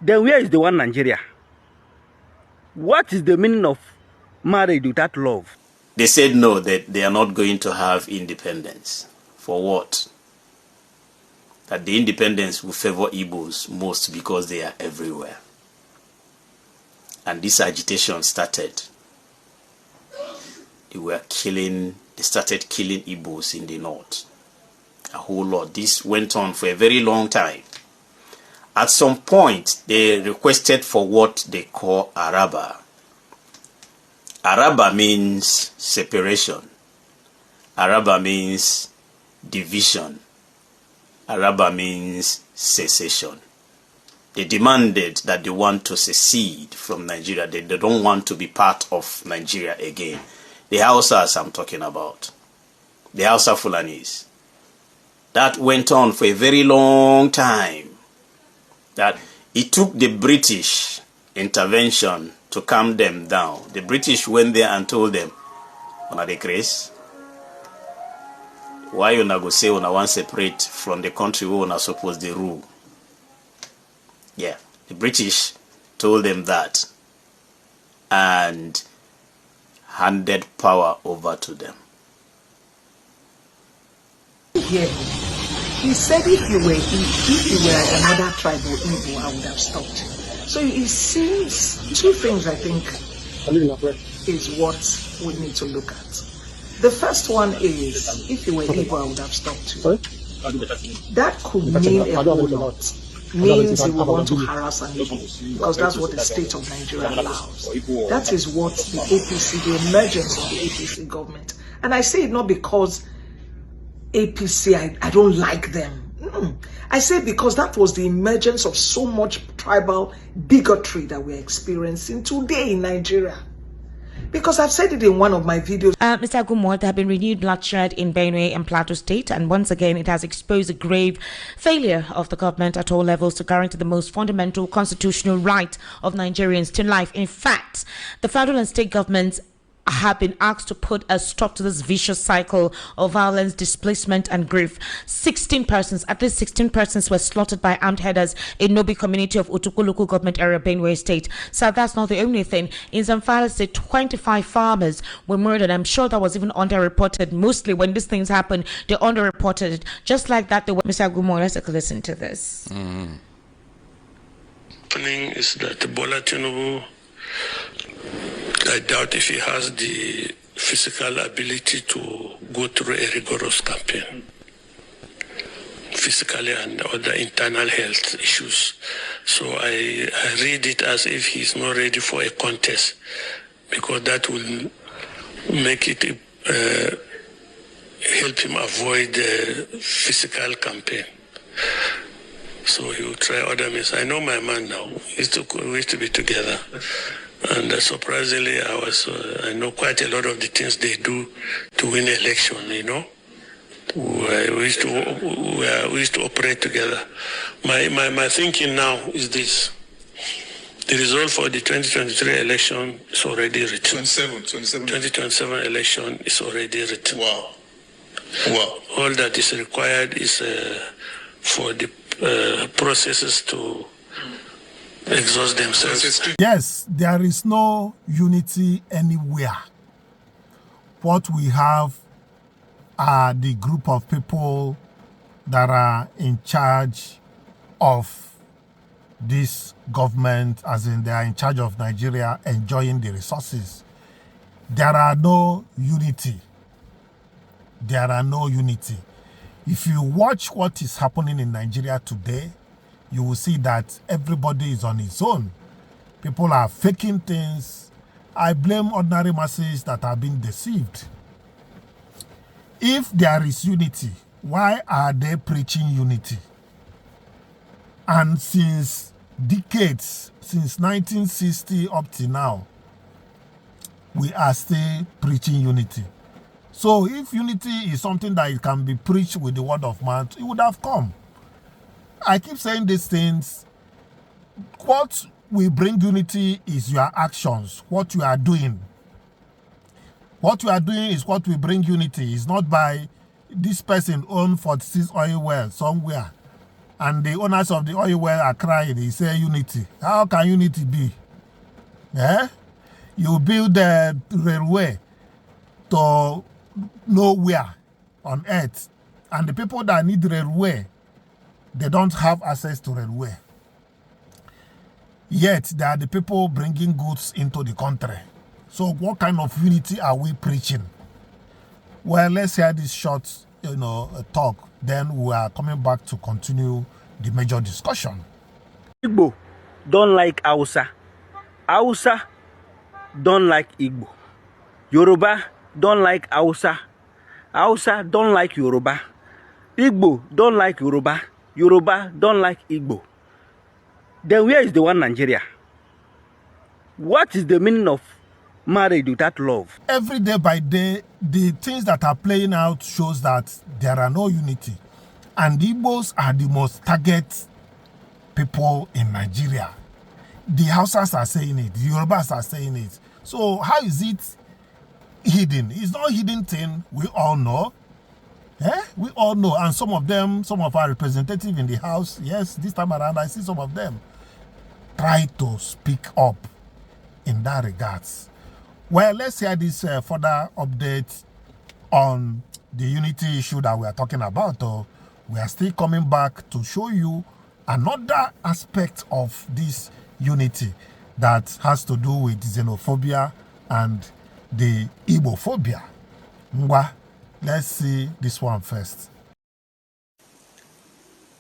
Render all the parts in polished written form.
then where is the one Nigeria? What is the meaning of marriage without love? They said no, that they are not going to have independence. For what? That the independence will favor Igbos most because they are everywhere. And this agitation started. They started killing Igbos in the north. A whole lot. This went on for a very long time. At some point, they requested for what they call Araba. Araba means separation. Araba means division. Araba means secession. They demanded that they want to secede from Nigeria. They don't want to be part of Nigeria again. The Hausas I'm talking about. The Hausa Fulanis. That went on for a very long time. That it took the British intervention to calm them down. The British went there and told them, "Una dey craze? Why you not go say una want separate from the country where una supposed to rule?" Yeah, the British told them that and handed power over to them. Yeah. He said if you were another tribe or Igbo, I would have stopped. So it seems two things I think is what we need to look at. The first one is if you were Igbo, I would have stopped you. That could mean a whole lot. Means you will want to harass an Igbo because that's what the state of Nigeria allows. That is what the APC, the emergence of the APC government. And I say it not because APC, I don't like them. I say because that was the emergence of so much tribal bigotry that we're experiencing today in Nigeria. Because I've said it in one of my videos. Mr. Agumwa, there have been renewed bloodshed in Benue and Plateau State, and once again it has exposed a grave failure of the government at all levels to guarantee the most fundamental constitutional right of Nigerians to life. In fact, the federal and state governments have been asked to put a stop to this vicious cycle of violence, displacement, and grief. 16 persons, at least 16 persons, were slaughtered by armed headers in Nobi community of Utuku local government area, Benue State. So that's not the only thing. In Zamfara State, 25 farmers were murdered. I'm sure that was even underreported. Mostly when these things happen, they underreported it. Just like that, they were. Mr. Agumwa, let's listen to this. Happening is that Bola Tinubu, I doubt if he has the physical ability to go through a rigorous campaign, physically and other internal health issues. So I read it as if he's not ready for a contest, because that will make it help him avoid the physical campaign. So he will try other means. I know my man now. We used to be together. And surprisingly, I know quite a lot of the things they do to win election, you know. We used to operate together. My thinking now is this. The result for the 2023 election is already written. 2027 election is already written. Wow. All that is required is for the processes to exhaust themselves. Yes, there is no unity anywhere. What we have are the group of people that are in charge of this government, as in they are in charge of Nigeria, enjoying the resources. There are no unity. There are no unity. If you watch what is happening in Nigeria today, you will see that everybody is on his own. People are faking things. I blame ordinary masses that are being deceived. If there is unity, why are they preaching unity? And since decades, since 1960 up to now, we are still preaching unity. So if unity is something that it can be preached with the word of mouth, it would have come. I keep saying these things. What will bring unity is your actions, what you are doing. What you are doing is what will bring unity. It's not by this person own 46 oil well somewhere and the owners of the oil well are crying. They say unity. How can unity be? Eh? You build the railway to nowhere on earth, and the people that need railway, they don't have access to railway. Yet they are the people bringing goods into the country. So what kind of unity are we preaching? Well, let's hear this short, talk. Then we are coming back to continue the major discussion. Igbo don't like Hausa. Hausa don't like Igbo. Yoruba don't like Hausa. Hausa don't like Yoruba. Igbo don't like Yoruba. Yoruba don't like Igbo. Then where is the one Nigeria? What is the meaning of marriage without love? Every day by day, the things that are playing out shows that there are no unity. And the Igbos are the most target people in Nigeria. The Hausas are saying it, the Yorubas are saying it. So how is it hidden? It's not a hidden thing, we all know. We all know, and some of our representatives in the House, yes, this time around, I see some of them try to speak up in that regards. Well, let's hear this further update on the unity issue that we are talking about. We are still coming back to show you another aspect of this unity that has to do with xenophobia and the Igbophobia. Let's see this one first.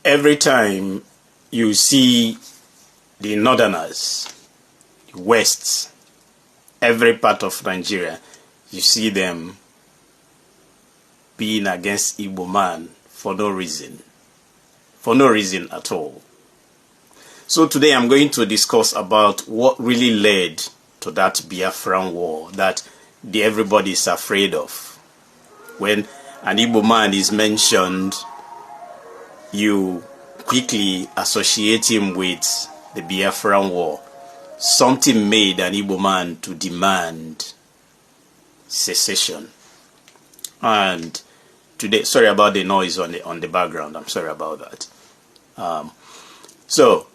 Every time you see the northerners, the Wests, every part of Nigeria, you see them being against Igbo man for no reason. For no reason at all. So today I'm going to discuss about what really led to that Biafran war that everybody is afraid of. When an Igbo man is mentioned, you quickly associate him with the Biafran war. Something made an Igbo man to demand secession. And today, sorry about the noise on the background. I'm sorry about that. So,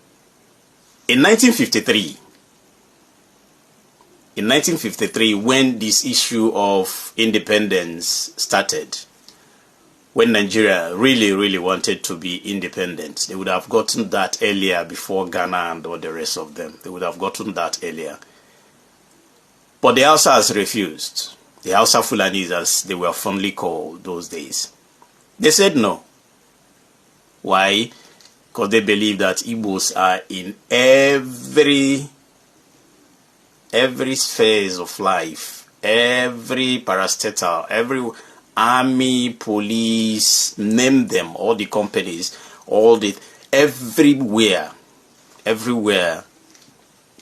in 1953, when this issue of independence started, when Nigeria really wanted to be independent, they would have gotten that earlier before Ghana and all the rest of them. They would have gotten that earlier. But the Hausas refused. The Hausa Fulanis, as they were fondly called those days. They said no. Why? Because they believe that Igbos are in every phase of life, every parastatal, every army, police, name them, all the companies, everywhere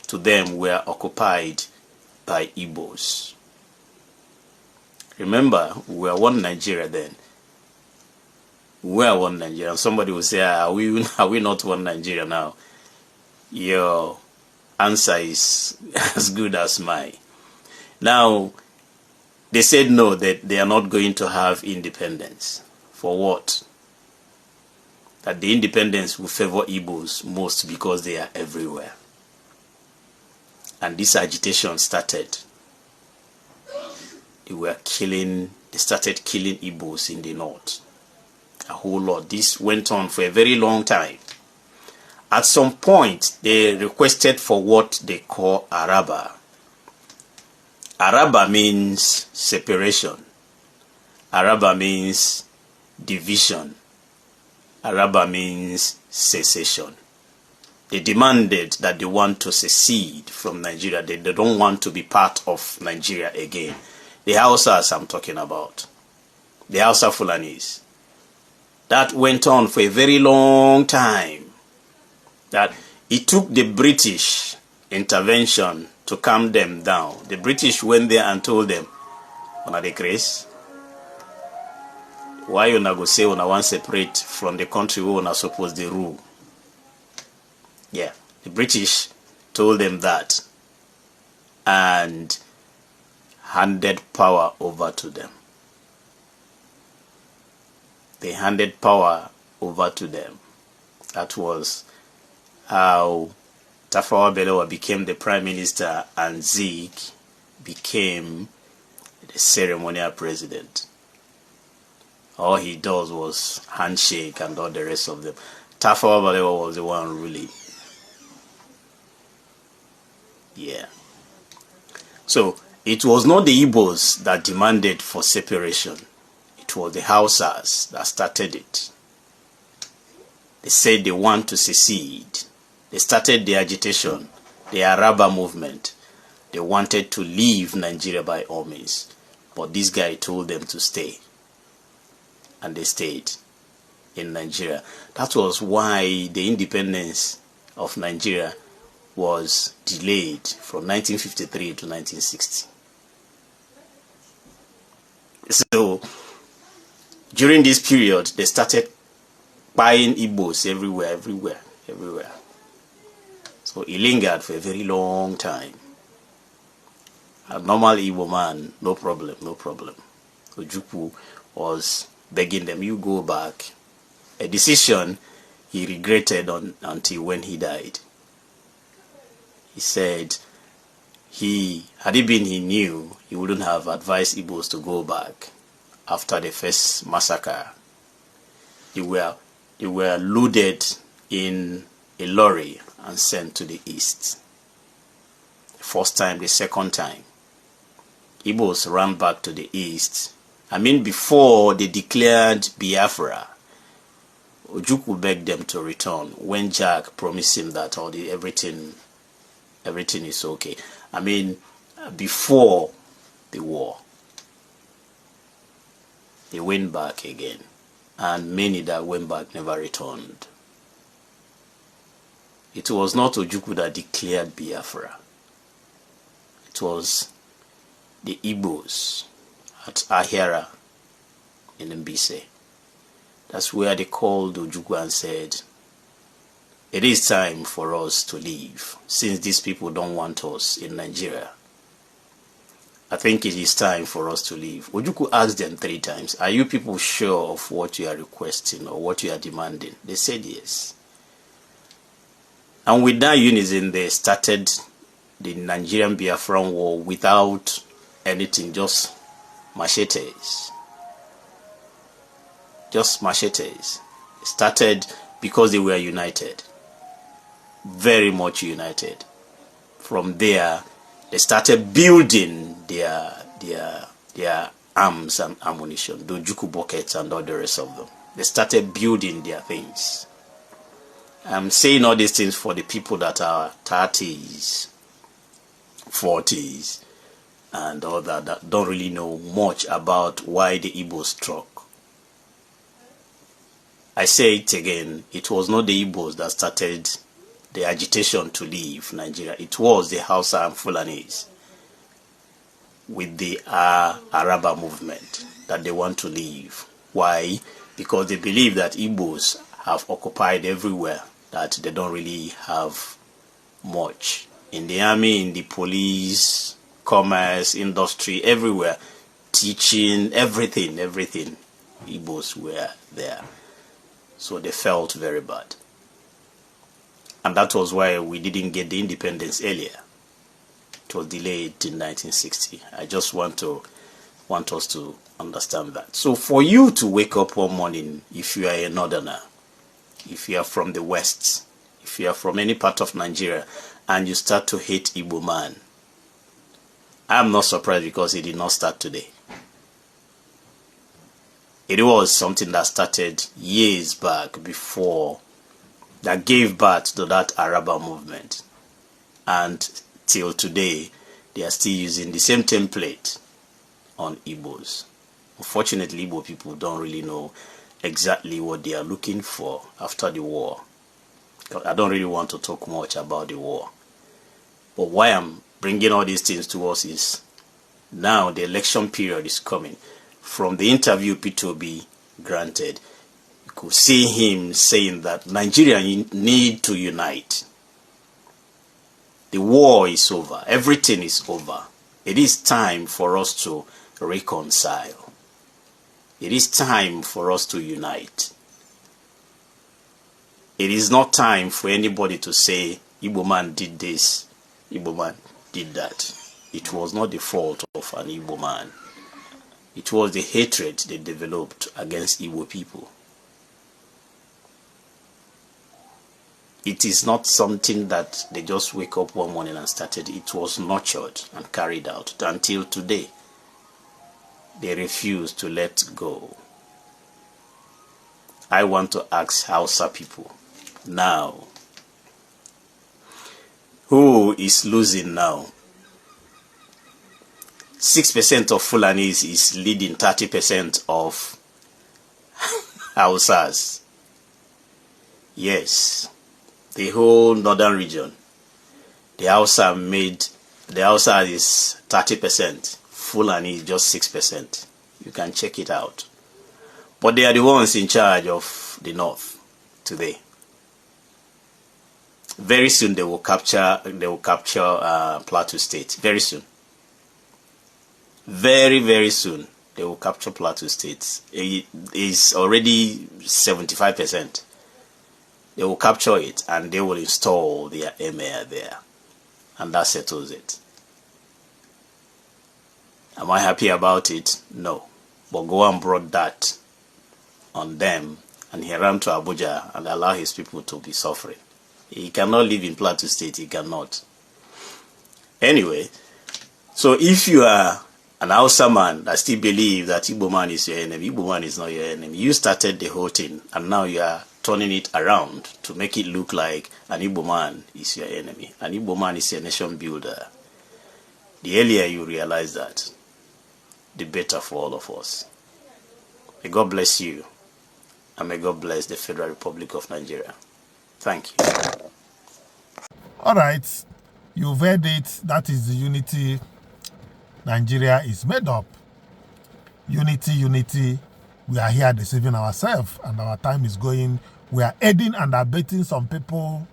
to them were occupied by Igbos. Remember, we were one Nigeria then. We were one Nigeria. And somebody will say, are we not one Nigeria now? Your answer is as good as mine. Now, they said no, that they are not going to have independence. For what? That the independence will favor Igbos most because they are everywhere. And this agitation started. They started killing Igbos in the north. A whole lot. This went on for a very long time. At some point, they requested for what they call Araba. Araba means separation. Araba means division. Araba means secession. They demanded that they want to secede from Nigeria. They don't want to be part of Nigeria again. The Hausas I'm talking about. The Hausa Fulanis. That went on for a very long time. That it took the British intervention to calm them down. The British went there and told them, "Una dey craze? Why you not go say una want separate from the country where una supposed to rule?" Yeah, the British told them that and handed power over to them. They handed power over to them. That was how Tafawa Balewa became the prime minister and Zeke became the ceremonial president. All he does was handshake and all the rest of them. Tafawa Balewa was the one ruling. Yeah. So it was not the Igbos that demanded for separation. It was the Hausas that started it. They said they want to secede. They started the agitation, the Araba movement. They wanted to leave Nigeria by all means. But this guy told them to stay. And they stayed in Nigeria. That was why the independence of Nigeria was delayed from 1953 to 1960. So, during this period, they started buying Igbos everywhere. So, he lingered for a very long time. A normal Igbo man, no problem. Ojukwu was begging them, you go back. A decision he regretted until when he died. He said had it been he knew, he wouldn't have advised Igbos to go back after the first massacre. They were loaded in a lorry and sent to the east. The first time, the second time, Igbos ran back to the east. I mean, before they declared Biafra, Ojukwu begged them to return when Jack promised him that everything is okay. I mean, before the war, they went back again, and many that went back never returned. It was not Ojukwu that declared Biafra. It was the Igbos at Ahira in Mbise. That's where they called Ojukwu and said, it is time for us to leave, since these people don't want us in Nigeria. I think it is time for us to leave. Ojukwu asked them 3 times, are you people sure of what you are requesting or what you are demanding? They said yes. And with that unison, they started the Nigerian Biafran war without anything, just machetes. Just machetes. It started because they were united. Very much united. From there, they started building their arms and ammunition, the Ojukwu buckets and all the rest of them. They started building their things. I'm saying all these things for the people that are 30s, 40s, and all that don't really know much about why the Igbos struck. I say it again, it was not the Igbos that started the agitation to leave Nigeria. It was the Hausa and Fulanis with the Araba movement that they want to leave. Why? Because they believe that Igbos have occupied everywhere, that they don't really have much. In the army, in the police, commerce, industry, everywhere, teaching, everything, Igbos were there. So they felt very bad. And that was why we didn't get the independence earlier. It was delayed in 1960. I just want us to understand that. So for you to wake up one morning, if you are a northerner, if you are from the west, if you are from any part of Nigeria, and you start to hate Igbo man, I'm not surprised, because it did not start today. It was something that started years back before, that gave birth to that Araba movement. And till today, they are still using the same template on Igbos. Unfortunately, Igbo people don't really know exactly what they are looking for after the war. I don't really want to talk much about the war. But why I'm bringing all these things to us is, now the election period is coming. From the interview P2B granted, you could see him saying that Nigeria need to unite. The war is over. Everything is over. It is time for us to reconcile. It is time for us to unite. It is not time for anybody to say, Igbo man did this, Igbo man did that. It was not the fault of an Igbo man. It was the hatred they developed against Igbo people. It is not something that they just wake up one morning and started. It was nurtured and carried out until today. They refuse to let go. I want to ask Hausa people now, who is losing now? 6% of Fulanis is leading 30% of Hausas. Yes, the whole northern region. The Hausa is 30%. Fulani is just 6%. You can check it out. But they are the ones in charge of the north today. Very soon they will capture Plateau State. Very soon. Very, very soon they will capture Plateau State. It is already 75%. They will capture it and they will install their emir there. And that settles it. Am I happy about it? No. But go and brought that on them and he ran to Abuja and allow his people to be suffering. He cannot live in Plateau State. He cannot. Anyway, so if you are an Hausa man that still believe that Igbo man is your enemy, Igbo man is not your enemy. You started the whole thing and now you are turning it around to make it look like an Igbo man is your enemy. An Igbo man is a nation builder. The earlier you realize that, the better for all of us. May God bless you and may God bless the Federal Republic of Nigeria. Thank you. All right, you've heard it. That is the unity Nigeria is made up. Unity, unity. We are here deceiving ourselves and our time is going. We are aiding and abetting some people,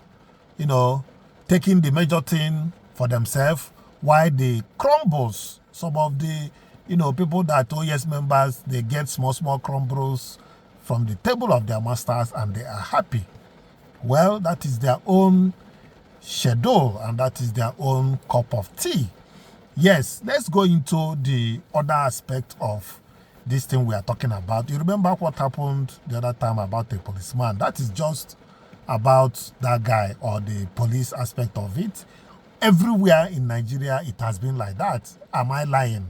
you know, taking the major thing for themselves while they crumbles. Some of the, you know, people that OES members, they get small crumbles from the table of their masters and they are happy. Well, that is their own schedule and that is their own cup of tea. Yes, let's go into the other aspect of this thing we are talking about. You remember what happened the other time about the policeman? That is just about that guy or the police aspect of it. Everywhere in Nigeria, it has been like that. Am I lying?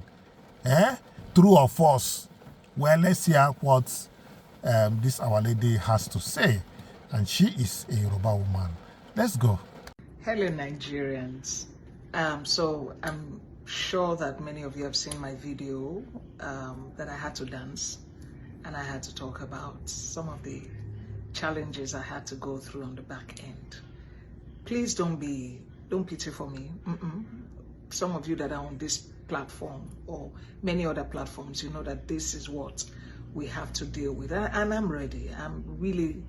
True or false? Well, let's hear what this our lady has to say. And she is a Yoruba woman. Let's go. Hello, Nigerians. So I'm sure that many of you have seen my video that I had to dance and I had to talk about some of the challenges I had to go through on the back end. Please don't pity for me. Some of you that are on this platform or many other platforms, you know that this is what we have to deal with. And I'm ready. I'm really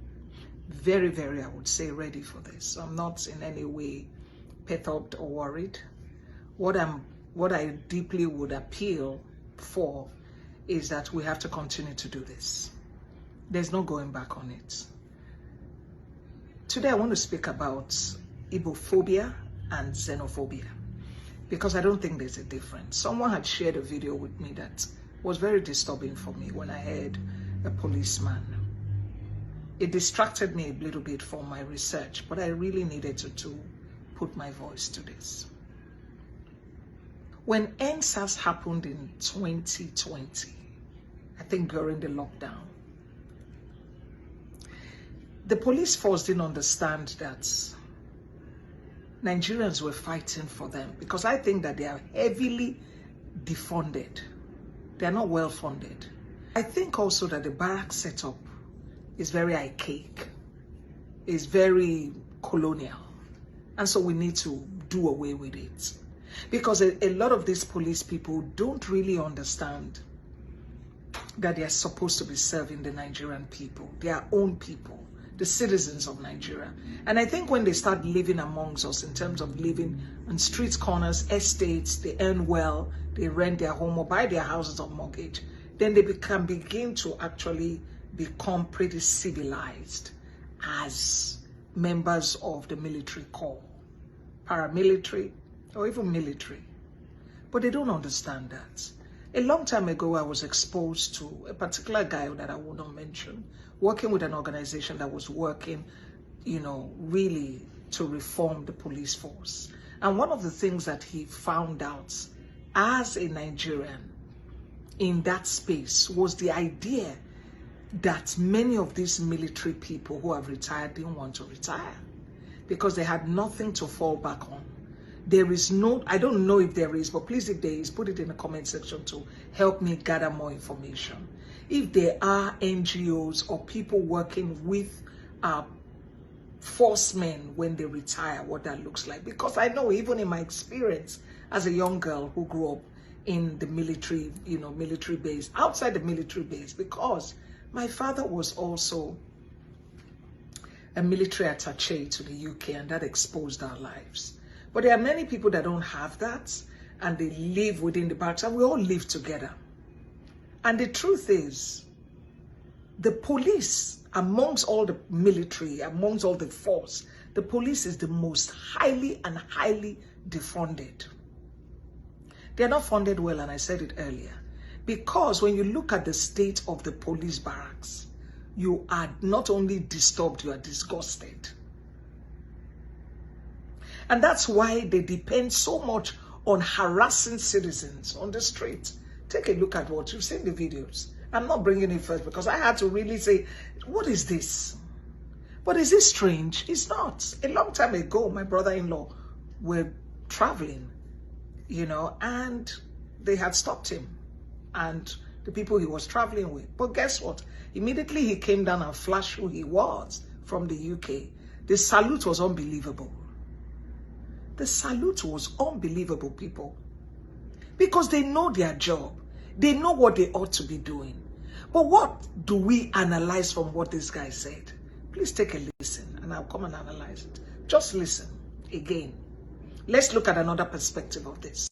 very, very, I would say, ready for this. I'm not in any way perturbed or worried. What I deeply would appeal for is that we have to continue to do this. There's no going back on it. Today I want to speak about Igbophobia and xenophobia because I don't think there's a difference. Someone had shared a video with me that was very disturbing for me when I heard a policeman. It distracted me a little bit from my research, but I really needed to put my voice to this. When NSAS happened in 2020, I think during the lockdown, the police force didn't understand that Nigerians were fighting for them because I think that they are heavily defunded. They are not well funded. I think also that the barrack setup is very archaic, is very colonial, and so we need to do away with it because a lot of these police people don't really understand that they are supposed to be serving the Nigerian people, their own people, the citizens of Nigeria. And I think when they start living amongst us in terms of living on street corners, estates, they earn well, they rent their home or buy their houses on mortgage, then they can begin to actually become pretty civilized as members of the military corps, paramilitary, or even military. But they don't understand that. A long time ago, I was exposed to a particular guy that I will not mention, working with an organization that was working, you know, really to reform the police force. And one of the things that he found out as a Nigerian in that space was the idea that many of these military people who have retired didn't want to retire because they had nothing to fall back on. There is no, I don't know if there is, but please, if there is, put it in the comment section to help me gather more information. If there are NGOs or people working with forcemen when they retire, what that looks like. Because I know, even in my experience as a young girl who grew up in the military, you know, military base, outside the military base, because my father was also a military attaché to the UK, and that exposed our lives. But there are many people that don't have that, and they live within the barracks, and we all live together. And the truth is, the police, amongst all the military, amongst all the force, the police is the most highly defunded. They're not funded well, and I said it earlier. Because when you look at the state of the police barracks, you are not only disturbed, you are disgusted. And that's why they depend so much on harassing citizens on the street. Take a look at what you've seen the videos. I'm not bringing it first because I had to really say, what is this? But is it strange? It's not. A long time ago, my brother-in-law were traveling, you know, and they had stopped him and the people he was traveling with. But guess what? Immediately he came down and flashed who he was from the UK. The salute was unbelievable. The salute was unbelievable, people. Because they know their job. They know what they ought to be doing. But what do we analyze from what this guy said? Please take a listen and I'll come and analyze it. Just listen again. Let's look at another perspective of this.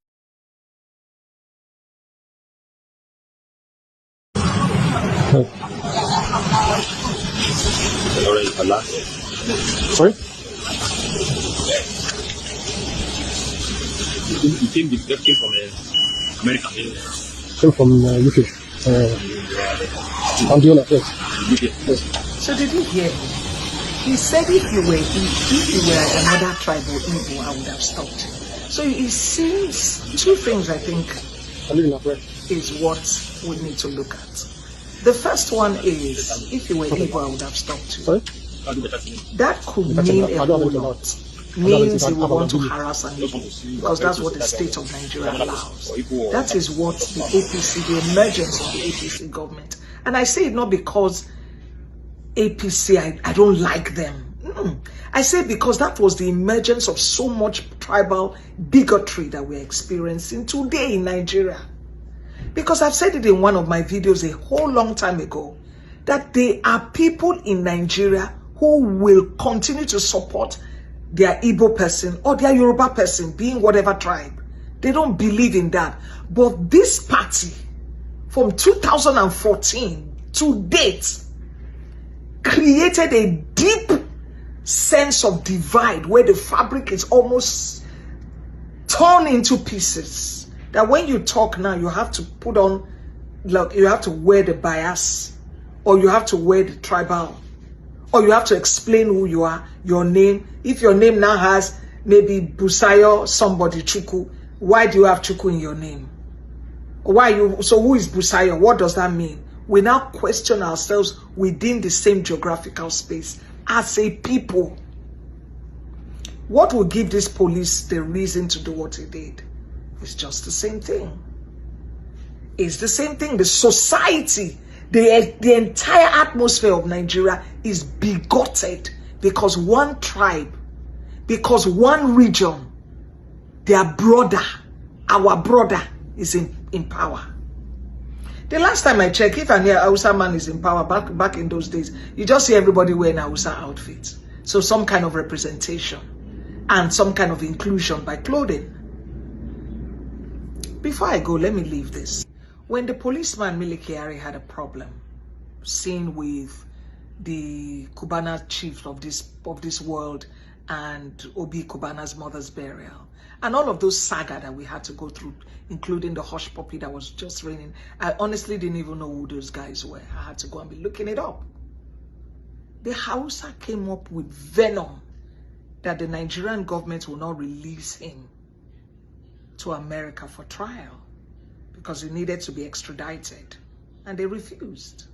Sorry? You came from America. Came from UK. I'm doing that, yes. So did you hear him? He said if you were another tribe or Igbo, I would have stopped. So it seems two things I think is what we need to look at. The first one is, if you were Igbo, I would have stopped you. Sorry? That could mean a whole lot. Means he will want to harass an Igbo, because that's what the state of Nigeria allows. That is what the APC, the emergence of the APC government. And I say it not because APC, I don't like them. I say because that was the emergence of so much tribal bigotry that we're experiencing today in Nigeria. Because I've said it in one of my videos a whole long time ago, that there are people in Nigeria who will continue to support their Igbo person or their Yoruba person, being whatever tribe. They don't believe in that. But this party, from 2014 to date, created a deep sense of divide where the fabric is almost torn into pieces. That when you talk now, you have to put on, like, you have to wear the bias, or you have to wear the tribal, or you have to explain who you are, your name. If your name now has maybe Busayo, somebody Chuku, why do you have Chuku in your name? So who is Busayo? What does that mean? We now question ourselves within the same geographical space as a people. What will give this police the reason to do what he did? It's just the same thing. It's the same thing. The society, the entire atmosphere of Nigeria is bigoted because one tribe, because one region, their brother, our brother is in power. The last time I checked, if an Hausa man is in power, back in those days, you just see everybody wearing Hausa outfits. So some kind of representation and some kind of inclusion by clothing. Before I go, let me leave this. When the policeman Milikiari had a problem, seen with the Cubana chief of this world and Obi Cubana's mother's burial. And all of those saga that we had to go through, including the hush puppy that was just raining. I honestly didn't even know who those guys were. I had to go and be looking it up. The Hausa came up with venom that the Nigerian government will not release him to America for trial because he needed to be extradited. And they refused.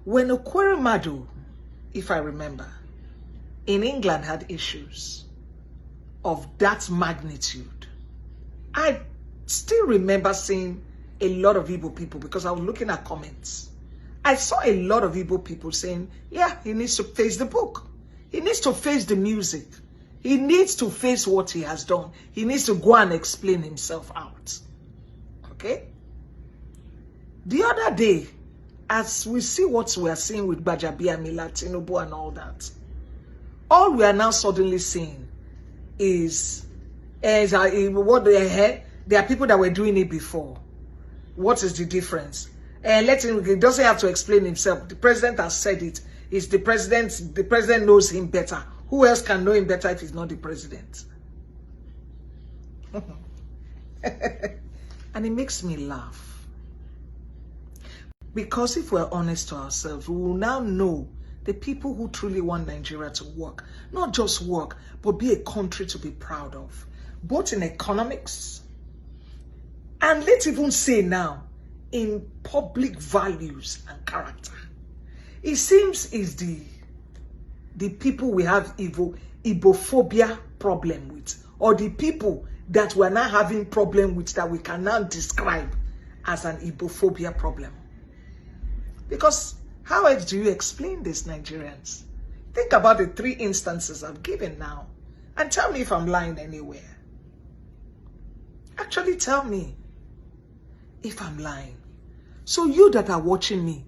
When Okweremadu, if I remember, in England had issues of that magnitude, I still remember seeing a lot of Igbo people, because I was looking at comments. I saw a lot of Igbo people saying, yeah, he needs to face the book. He needs to face the music. He needs to face what he has done. He needs to go and explain himself out. Okay? The other day, as we see what we are seeing with Gbajabiamila, Tinubu and all that, all we are now suddenly seeing is what there are people that were doing it before. What is the difference? He doesn't have to explain himself. The president has said it. It's the president. The president knows him better. Who else can know him better if he's not the president? And it makes me laugh. Because if we're honest to ourselves, we will now know the people who truly want Nigeria to work. Not just work, but be a country to be proud of. Both in economics, and let's even say now, in public values and character. It seems it's the people we have Ibophobia problem with, or the people that we're now having problem with that we can now describe as an Ibophobia problem. Because how else do you explain this, Nigerians? Think about the 3 instances I've given now and tell me if I'm lying anywhere. Actually tell me if I'm lying. So you that are watching me,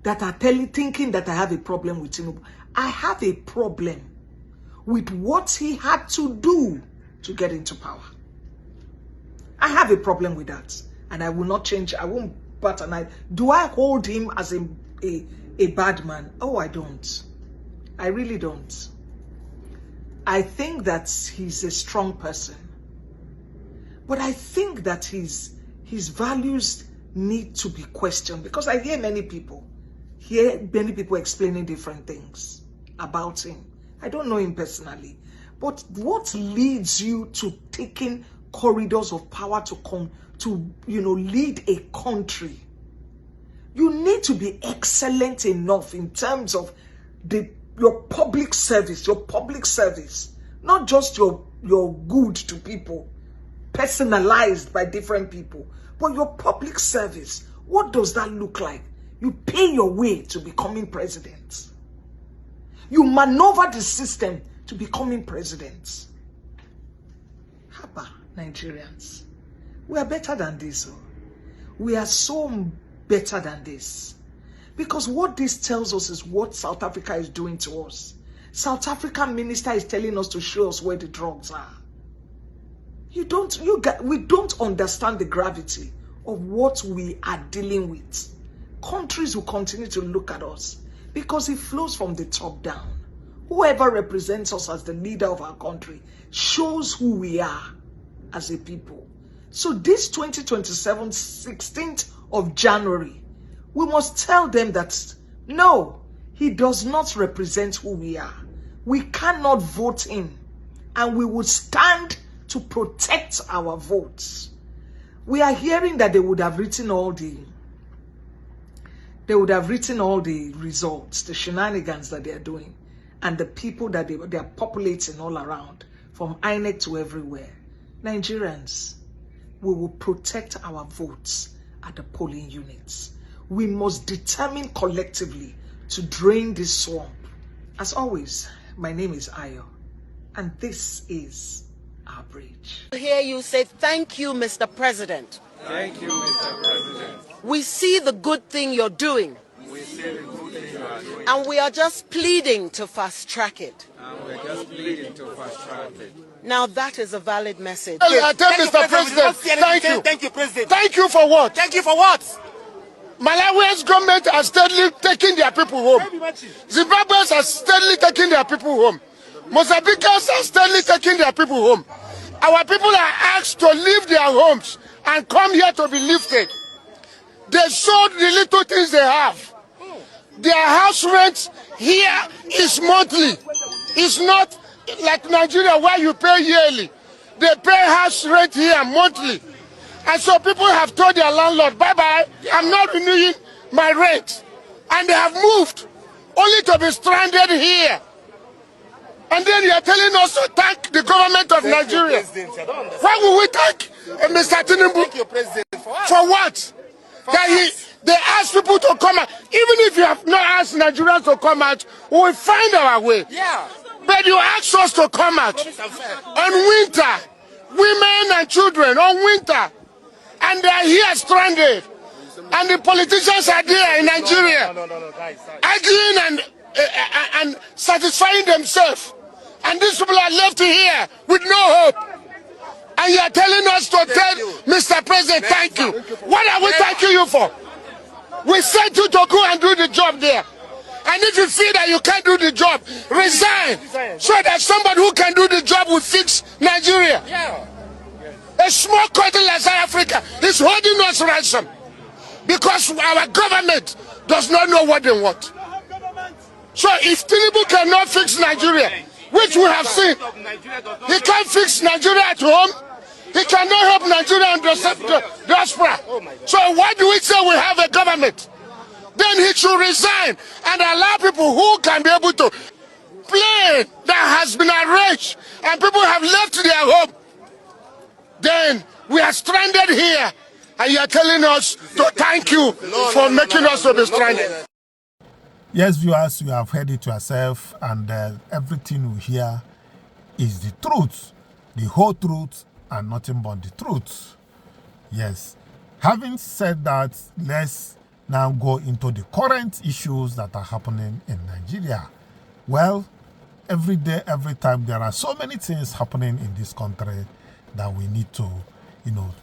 that are thinking that I have a problem with Tinubu, I have a problem with what he had to do to get into power. I have a problem with that. And I will not change. I won't bat an eye. Do I hold him as a bad man? Oh, I don't. I really don't. I think that he's a strong person. But I think that his values need to be questioned, because I hear many people explaining different things about him. I don't know him personally, but what leads you to taking corridors of power to lead a country? You need to be excellent enough in terms of your public service, not just your good to people, personalized by different people, but your public service. What does that look like? You pay your way to becoming president. You maneuver the system to becoming president. Haba, Nigerians. We are better than this. We are so better than this. Because what this tells us is what South Africa is doing to us. South African minister is telling us to show us where the drugs are. We don't understand the gravity of what we are dealing with. Countries will continue to look at us because it flows from the top down. Whoever represents us as the leader of our country shows who we are as a people. So this 2027, 16th of January, we must tell them that no, he does not represent who we are. We cannot vote him, and we would stand to protect our votes. We are hearing that they would have written all the results, the shenanigans that they are doing, and the people that they are populating all around, from INEC to everywhere. Nigerians, we will protect our votes at the polling units. We must determine collectively to drain this swamp. As always, my name is Ayo, and this is our bridge. I hear you say, thank you, Mr. President. Thank you, Mr. President. We see the good thing you're doing. We see the good thing you are doing. And we are just pleading to fast track it. And we're just pleading to fast track it. Now that is a valid message. I tell Mr. President, thank you. Thank you, President. Thank you for what? Thank you for what? Malawi's government are steadily taking their people home. Zimbabweans are steadily taking their people home. Mozambicans are steadily taking their people home. Our people are asked to leave their homes and come here to be lifted. They sold the little things they have. Their house rent here is monthly. It's not like Nigeria where you pay yearly. They pay house rent here monthly. And so people have told their landlord, bye-bye, I'm not renewing my rent. And they have moved, only to be stranded here. And then you are telling us to thank the government of Nigeria. Why would we thank Mr. Tinubu? For what? They ask people to come out. Even if you have not asked Nigerians to come out, we will find our way. Yeah. But you ask us to come out on winter, women and children on winter, and they are here stranded. And the politicians are there in Nigeria, arguing and satisfying themselves. And these people are left here with no hope. And you are telling us to tell Mr. President, thank you. What are we thanking you for? We sent you to go and do the job there. And if you feel that you can't do the job, resign. So that somebody who can do the job will fix Nigeria. A small country like South Africa is holding us ransom because our government does not know what they want. So if Tinubu cannot fix Nigeria, which we have seen, he can't fix Nigeria at home, he cannot help Nigeria and the diaspora. So why do we say we have a government? Then he should resign and allow people who can be able to plane that has been arranged and people have left their home. Then we are stranded here and you are telling us to thank you for making us to be stranded. Yes, viewers, you have heard it yourself, and everything we hear is the truth, the whole truth, and nothing but the truth. Yes. Having said that, let's now go into the current issues that are happening in Nigeria. Well, every day, every time, there are so many things happening in this country that we need to,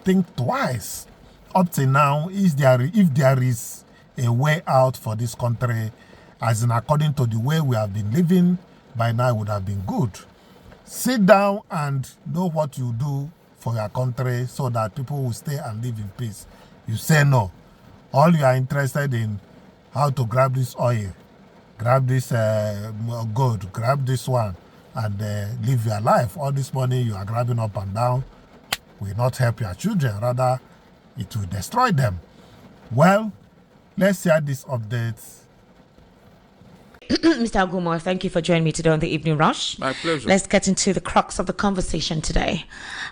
think twice. Up to now, if there is a way out for this country, as in according to the way we have been living, by now it would have been good. Sit down and know what you do for your country so that people will stay and live in peace. You say no. All you are interested in how to grab this oil, grab this gold, grab this one, and live your life. All this money you are grabbing up and down will not help your children. Rather, it will destroy them. Well, let's hear this update. Mr. Agumor, thank you for joining me today on the Evening Rush. My pleasure. Let's get into the crux of the conversation today.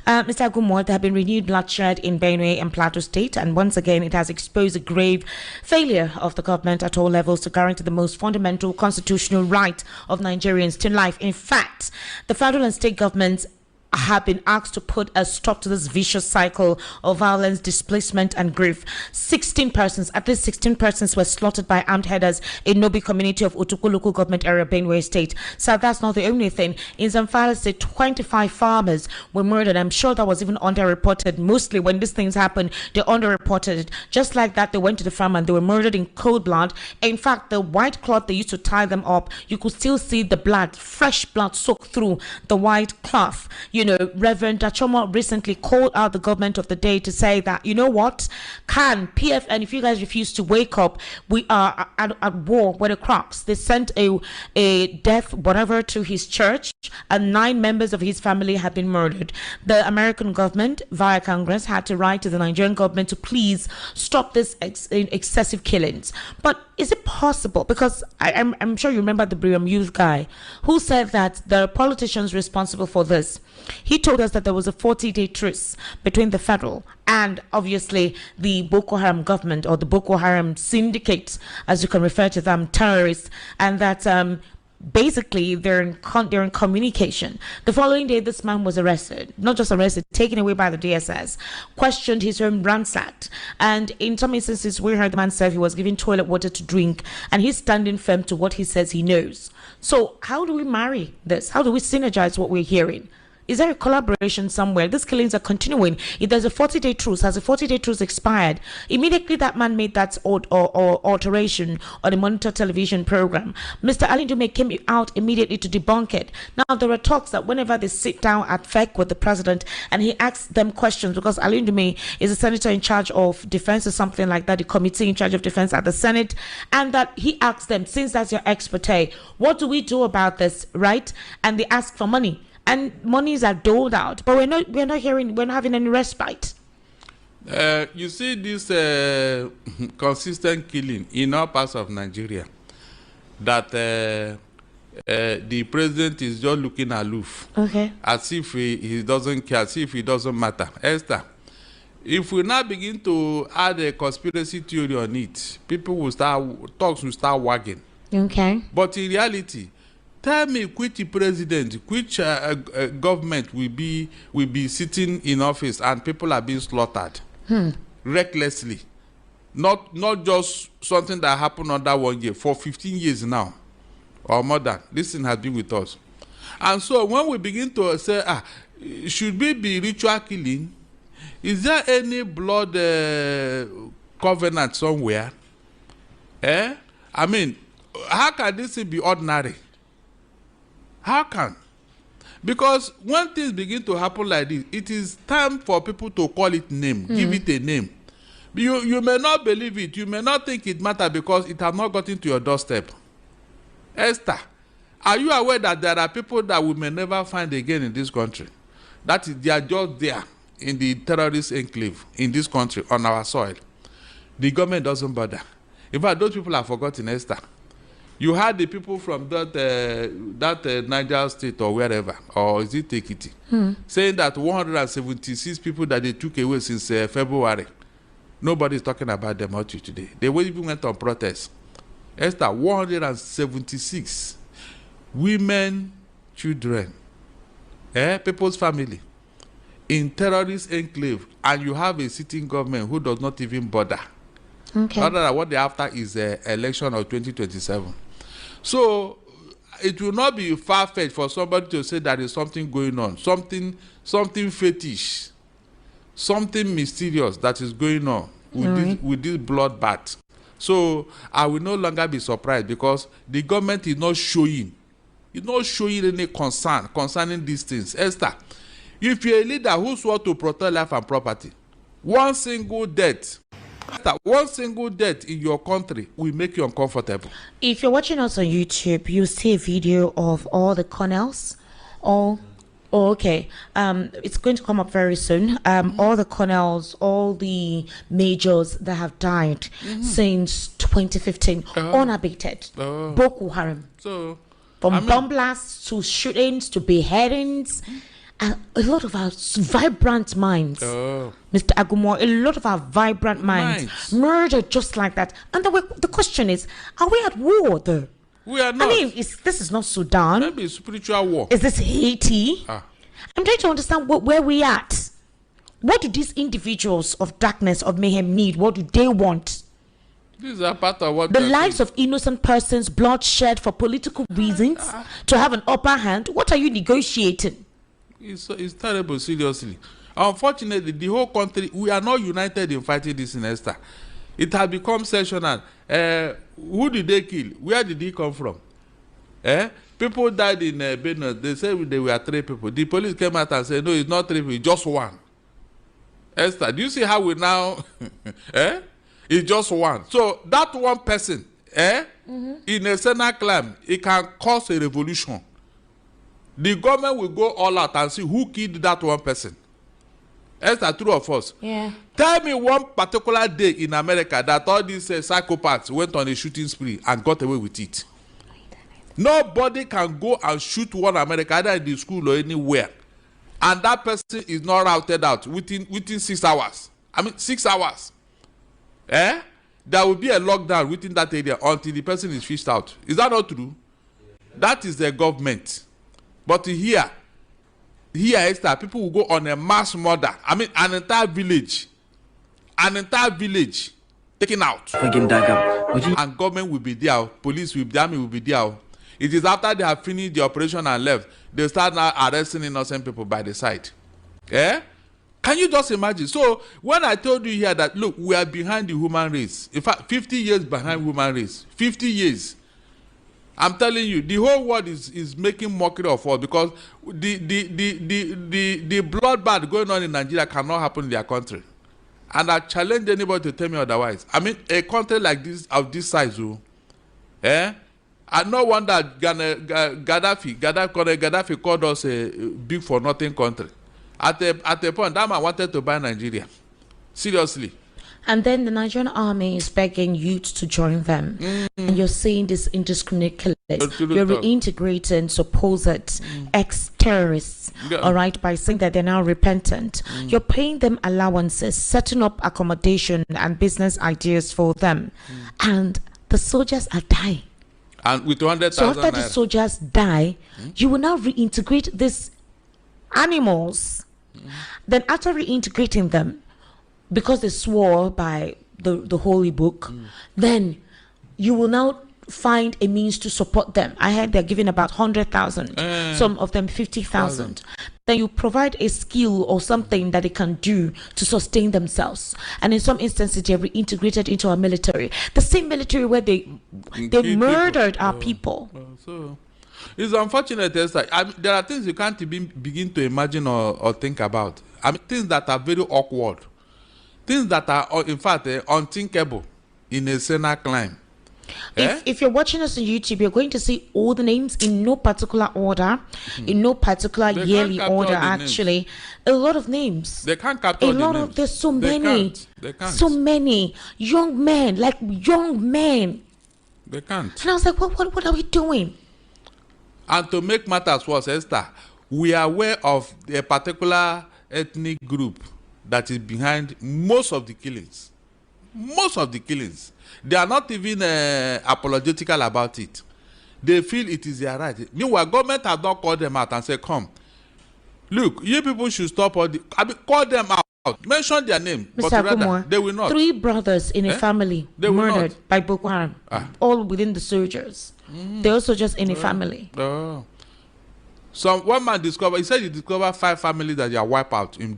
Mr. Agumor, there have been renewed bloodshed in Benue and Plateau State, and once again it has exposed a grave failure of the government at all levels to guarantee the most fundamental constitutional right of Nigerians to life. In fact, the federal and state governments have been asked to put a stop to this vicious cycle of violence, displacement, and grief. 16 persons, at least 16 persons, were slaughtered by armed headers in Nobi community of Utuku local government area, Benue State. So that's not the only thing. In Zamfara State, 25 farmers were murdered. I'm sure that was even underreported. Mostly when these things happen, they underreported it. Just like that, they went to the farm and they were murdered in cold blood. In fact, the white cloth they used to tie them up, you could still see the blood, fresh blood soaked through the white cloth. Reverend Achoma recently called out the government of the day to say that, you know what, PFN, if you guys refuse to wake up, we are at war with the Crocs. They sent a death, whatever, to his church, and 9 members of his family have been murdered. The American government, via Congress, had to write to the Nigerian government to please stop this excessive killings. But is it possible? Because I'm sure you remember the Brigham Youth guy who said that the politicians responsible for this. He told us that there was a 40-day truce between the federal and obviously the Boko Haram government, or the Boko Haram syndicate, as you can refer to them, terrorists, and that basically they're in communication. The following day, this man was arrested, not just arrested, taken away by the DSS, questioned, his home ransacked, and in some instances we heard the man say he was given toilet water to drink, and he's standing firm to what he says he knows. So how do we marry this? How do we synergize what we're hearing? Is there a collaboration somewhere? These killings are continuing. If there's a 40-day truce, has a 40-day truce expired? Immediately that man made that alteration on the Monitor television program, Mr. Alindume came out immediately to debunk it. Now, there are talks that whenever they sit down at FEC with the president and he asks them questions, because Alindume is a senator in charge of defense or something like that, the committee in charge of defense at the Senate, and that he asks them, since that's your expertise, what do we do about this, right? And they ask for money. And monies are doled out, but we're not having any respite. You see this consistent killing in all parts of Nigeria, that the president is just looking aloof, as if he doesn't care, as if it doesn't matter. Esther, if we now begin to add a conspiracy theory on it, talks will start wagging. Okay. But in reality, tell me which president, which government will be sitting in office and people are being slaughtered recklessly. Not just something that happened under 1 year, for 15 years now or more than. This thing has been with us. And so when we begin to say, should we be ritual killing? Is there any blood covenant somewhere? I mean, how can this be ordinary? How can? Because when things begin to happen like this, it is time for people to call it name, give it a name. You may not believe it, you may not think it matters because it has not gotten to your doorstep. Esther, are you aware that there are people that we may never find again in this country? That is, they are just there in the terrorist enclave in this country, on our soil. The government doesn't bother. In fact, those people are forgotten, Esther. You had the people from that Niger state or wherever, or is it Ekiti, saying that 176 people that they took away since February, nobody is talking about them up to today. They even went on protest. Esther, 176 women, children, people's family in terrorist enclave, and you have a sitting government who does not even bother. Okay. Other than what they're after is the election of 2027. So it will not be far-fetched for somebody to say there is something going on, something fetish, something mysterious that is going on with this bloodbath. So I will no longer be surprised because the government is not showing any concern concerning these things. Esther, if you're a leader who swore to protect life and property, one single death in your country will make you uncomfortable. If you're watching us on YouTube, you see a video of all the colonels. It's going to come up very soon. All the colonels, all the majors that have died since 2015, unabated. Boko Haram. So, from bomb blasts to shootings to beheadings. And a lot of our vibrant minds, Mr. Agumo, a lot of our vibrant minds murdered just like that. And the question is, are we at war though? We are not. I mean, this is not Sudan. Maybe it's spiritual war. Is this Haiti? I'm trying to understand where we at. What do these individuals of darkness, of mayhem need? What do they want? These are part of what the lives of innocent persons, bloodshed for political reasons, to have an upper hand. What are you negotiating? It's terrible, seriously. Unfortunately, the whole country, we are not united in fighting this in Esther. It has become sectional. Who did they kill? Where did he come from? People died in Benue. They said they were 3 people. The police came out and said, no, it's not 3 people, it's just 1. Esther, do you see how we now... It's just 1. So that one person, in a Senate climb, it can cause a revolution. The government will go all out and see who killed that one person. That's the true of us. Yeah. Tell me one particular day in America that all these psychopaths went on a shooting spree and got away with it. Nobody can go and shoot one American, either in the school or anywhere, and that person is not routed out within 6 hours. I mean, 6 hours. There will be a lockdown within that area until the person is fished out. Is that not true? That is the government. But here, Esther, people will go on a mass murder. I mean, an entire village taken out. And government will be there, police will be there, army will be there. It is after they have finished the operation and left, they start now arresting innocent people by the side. Eh? Can you just imagine? So when I told you here that, look, we are behind the human race. In fact, 50 years behind human race. 50 years. I'm telling you, the whole world is making mockery of us because the bloodbath going on in Nigeria cannot happen in their country. And I challenge anybody to tell me otherwise. I mean, a country like this, of this size, I no wonder Gaddafi called us a big for nothing country. At a point, that man wanted to buy Nigeria. Seriously. And then the Nigerian army is begging youth to join them. And you're saying this indiscriminate killings. You're reintegrating supposed ex-terrorists, all right, by saying that they're now repentant. You're paying them allowances, setting up accommodation and business ideas for them. And the soldiers are dying. And with 200,000 So after the soldiers die, you will now reintegrate these animals. Then after reintegrating them, because they swore by the holy book, then you will now find a means to support them. I heard they're giving about 100,000, some of them 50,000. Then you provide a skill or something that they can do to sustain themselves. And in some instances, they're reintegrated into our military. The same military where they murdered our people. So it's unfortunate. There are things you can't even begin to imagine or think about. I mean, things that are very awkward. Things that are, in fact, unthinkable in a Senate climb. If you're watching us on YouTube, you're going to see all the names in no particular order, in no particular yearly order, actually. Names. A lot of names. They can't capture the names. There's so many. They can't. So many. Young men, like young men. They can't. And I was like, what are we doing? And to make matters worse, Esther, we are aware of a particular ethnic group that is behind most of the killings. Most of the killings. They are not even apologetical about it. They feel it is their right. Meanwhile, government has not called them out and said, come, look, you people should stop all the... call them out. Mention their name. Mr. But rather, they will not. 3 brothers in a family murdered by Boko Haram. All within the soldiers. They're also just in a family. So one man discovered, he said he discovered 5 families that they are wiped out in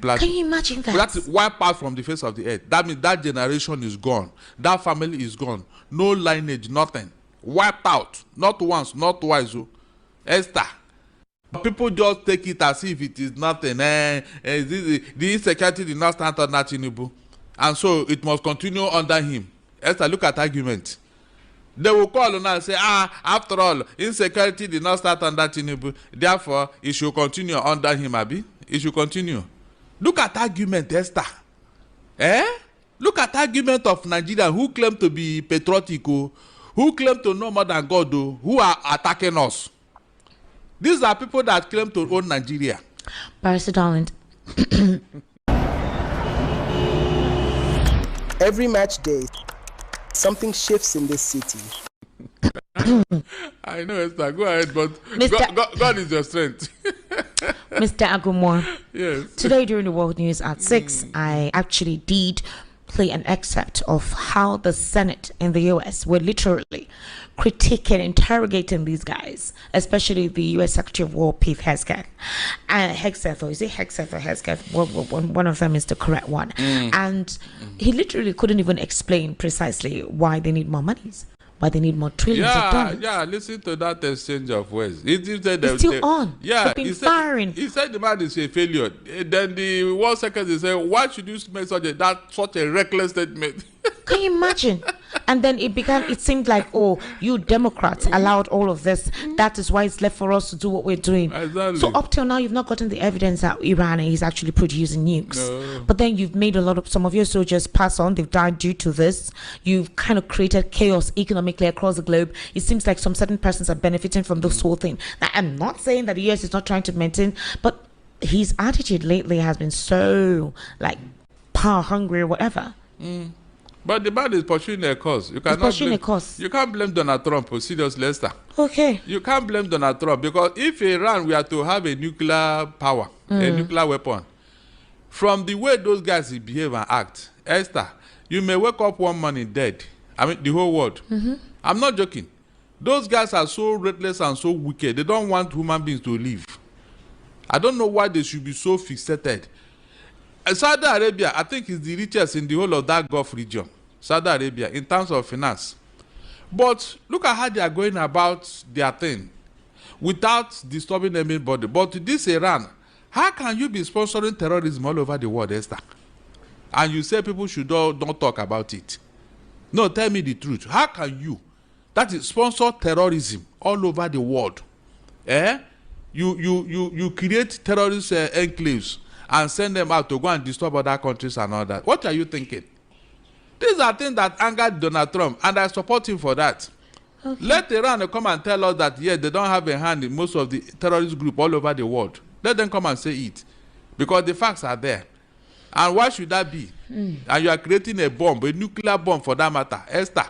Plateau. Can you imagine that? That's wiped out from the face of the earth. That means that generation is gone. That family is gone. No lineage, nothing. Wiped out. Not once, not twice. Esther. People just take it as if it is nothing. The insecurity did not stand on Tinubu. And so it must continue under him. Esther, look at argument. They will call on and say, after all, insecurity did not start under Tinubu. Therefore, it should continue under him, Abi. It should continue. Look at argument, Esther. Look at argument of Nigeria who claim to be patriotic, who claim to know more than God, who are attacking us. These are people that claim to own Nigeria. Barrister Darland. Every match day, something shifts in this city. I know, Esther. Go ahead, but God is your strength. Mr. Agumwa. Yes. Today during the World News at 6, I actually did play an excerpt of how the Senate in the US were literally critiquing, interrogating these guys, especially the US Secretary of War, Pete Hegseth. Hegseth, or is it Hegseth or Hegseth? One of them is the correct one. And he literally couldn't even explain precisely why they need more monies, why they need more trillions of dollars. Yeah, listen to that exchange of words. It's still on. Yeah, They've been firing. He said the man is a failure. Then the World Secretary said, why should you make such a reckless statement? Can you imagine? And then it seemed like, oh, you Democrats allowed all of this. That is why it's left for us to do what we're doing. Exactly. So up till now, you've not gotten the evidence that Iran is actually producing nukes. No. But then you've made some of your soldiers pass on. They've died due to this. You've kind of created chaos economically across the globe. It seems like some certain persons are benefiting from this whole thing. Now, I'm not saying that the US is not trying to maintain, but his attitude lately has been so, like, power hungry or whatever. But the man is pursuing a cause. You can't blame Donald Trump, seriously, Lester. Okay. You can't blame Donald Trump because if Iran were to have a nuclear power, a nuclear weapon, from the way those guys behave and act, Esther, you may wake up one morning dead. I mean, the whole world. I'm not joking. Those guys are so ruthless and so wicked. They don't want human beings to live. I don't know why they should be so fixated. Saudi Arabia, I think, is the richest in the whole of that Gulf region. Saudi Arabia, in terms of finance. But look at how they are going about their thing without disturbing anybody. But this Iran, how can you be sponsoring terrorism all over the world, Esther? And you say people should don't talk about it. No, tell me the truth. How can you, that is, sponsor terrorism all over the world? You create terrorist enclaves and send them out to go and disturb other countries and all that. What are you thinking? These are things that angered Donald Trump, and I support him for that. Okay. Let Iran come and tell us that, yes, they don't have a hand in most of the terrorist groups all over the world. Let them come and say it, because the facts are there. And why should that be? And you are creating a bomb, a nuclear bomb for that matter. Esther,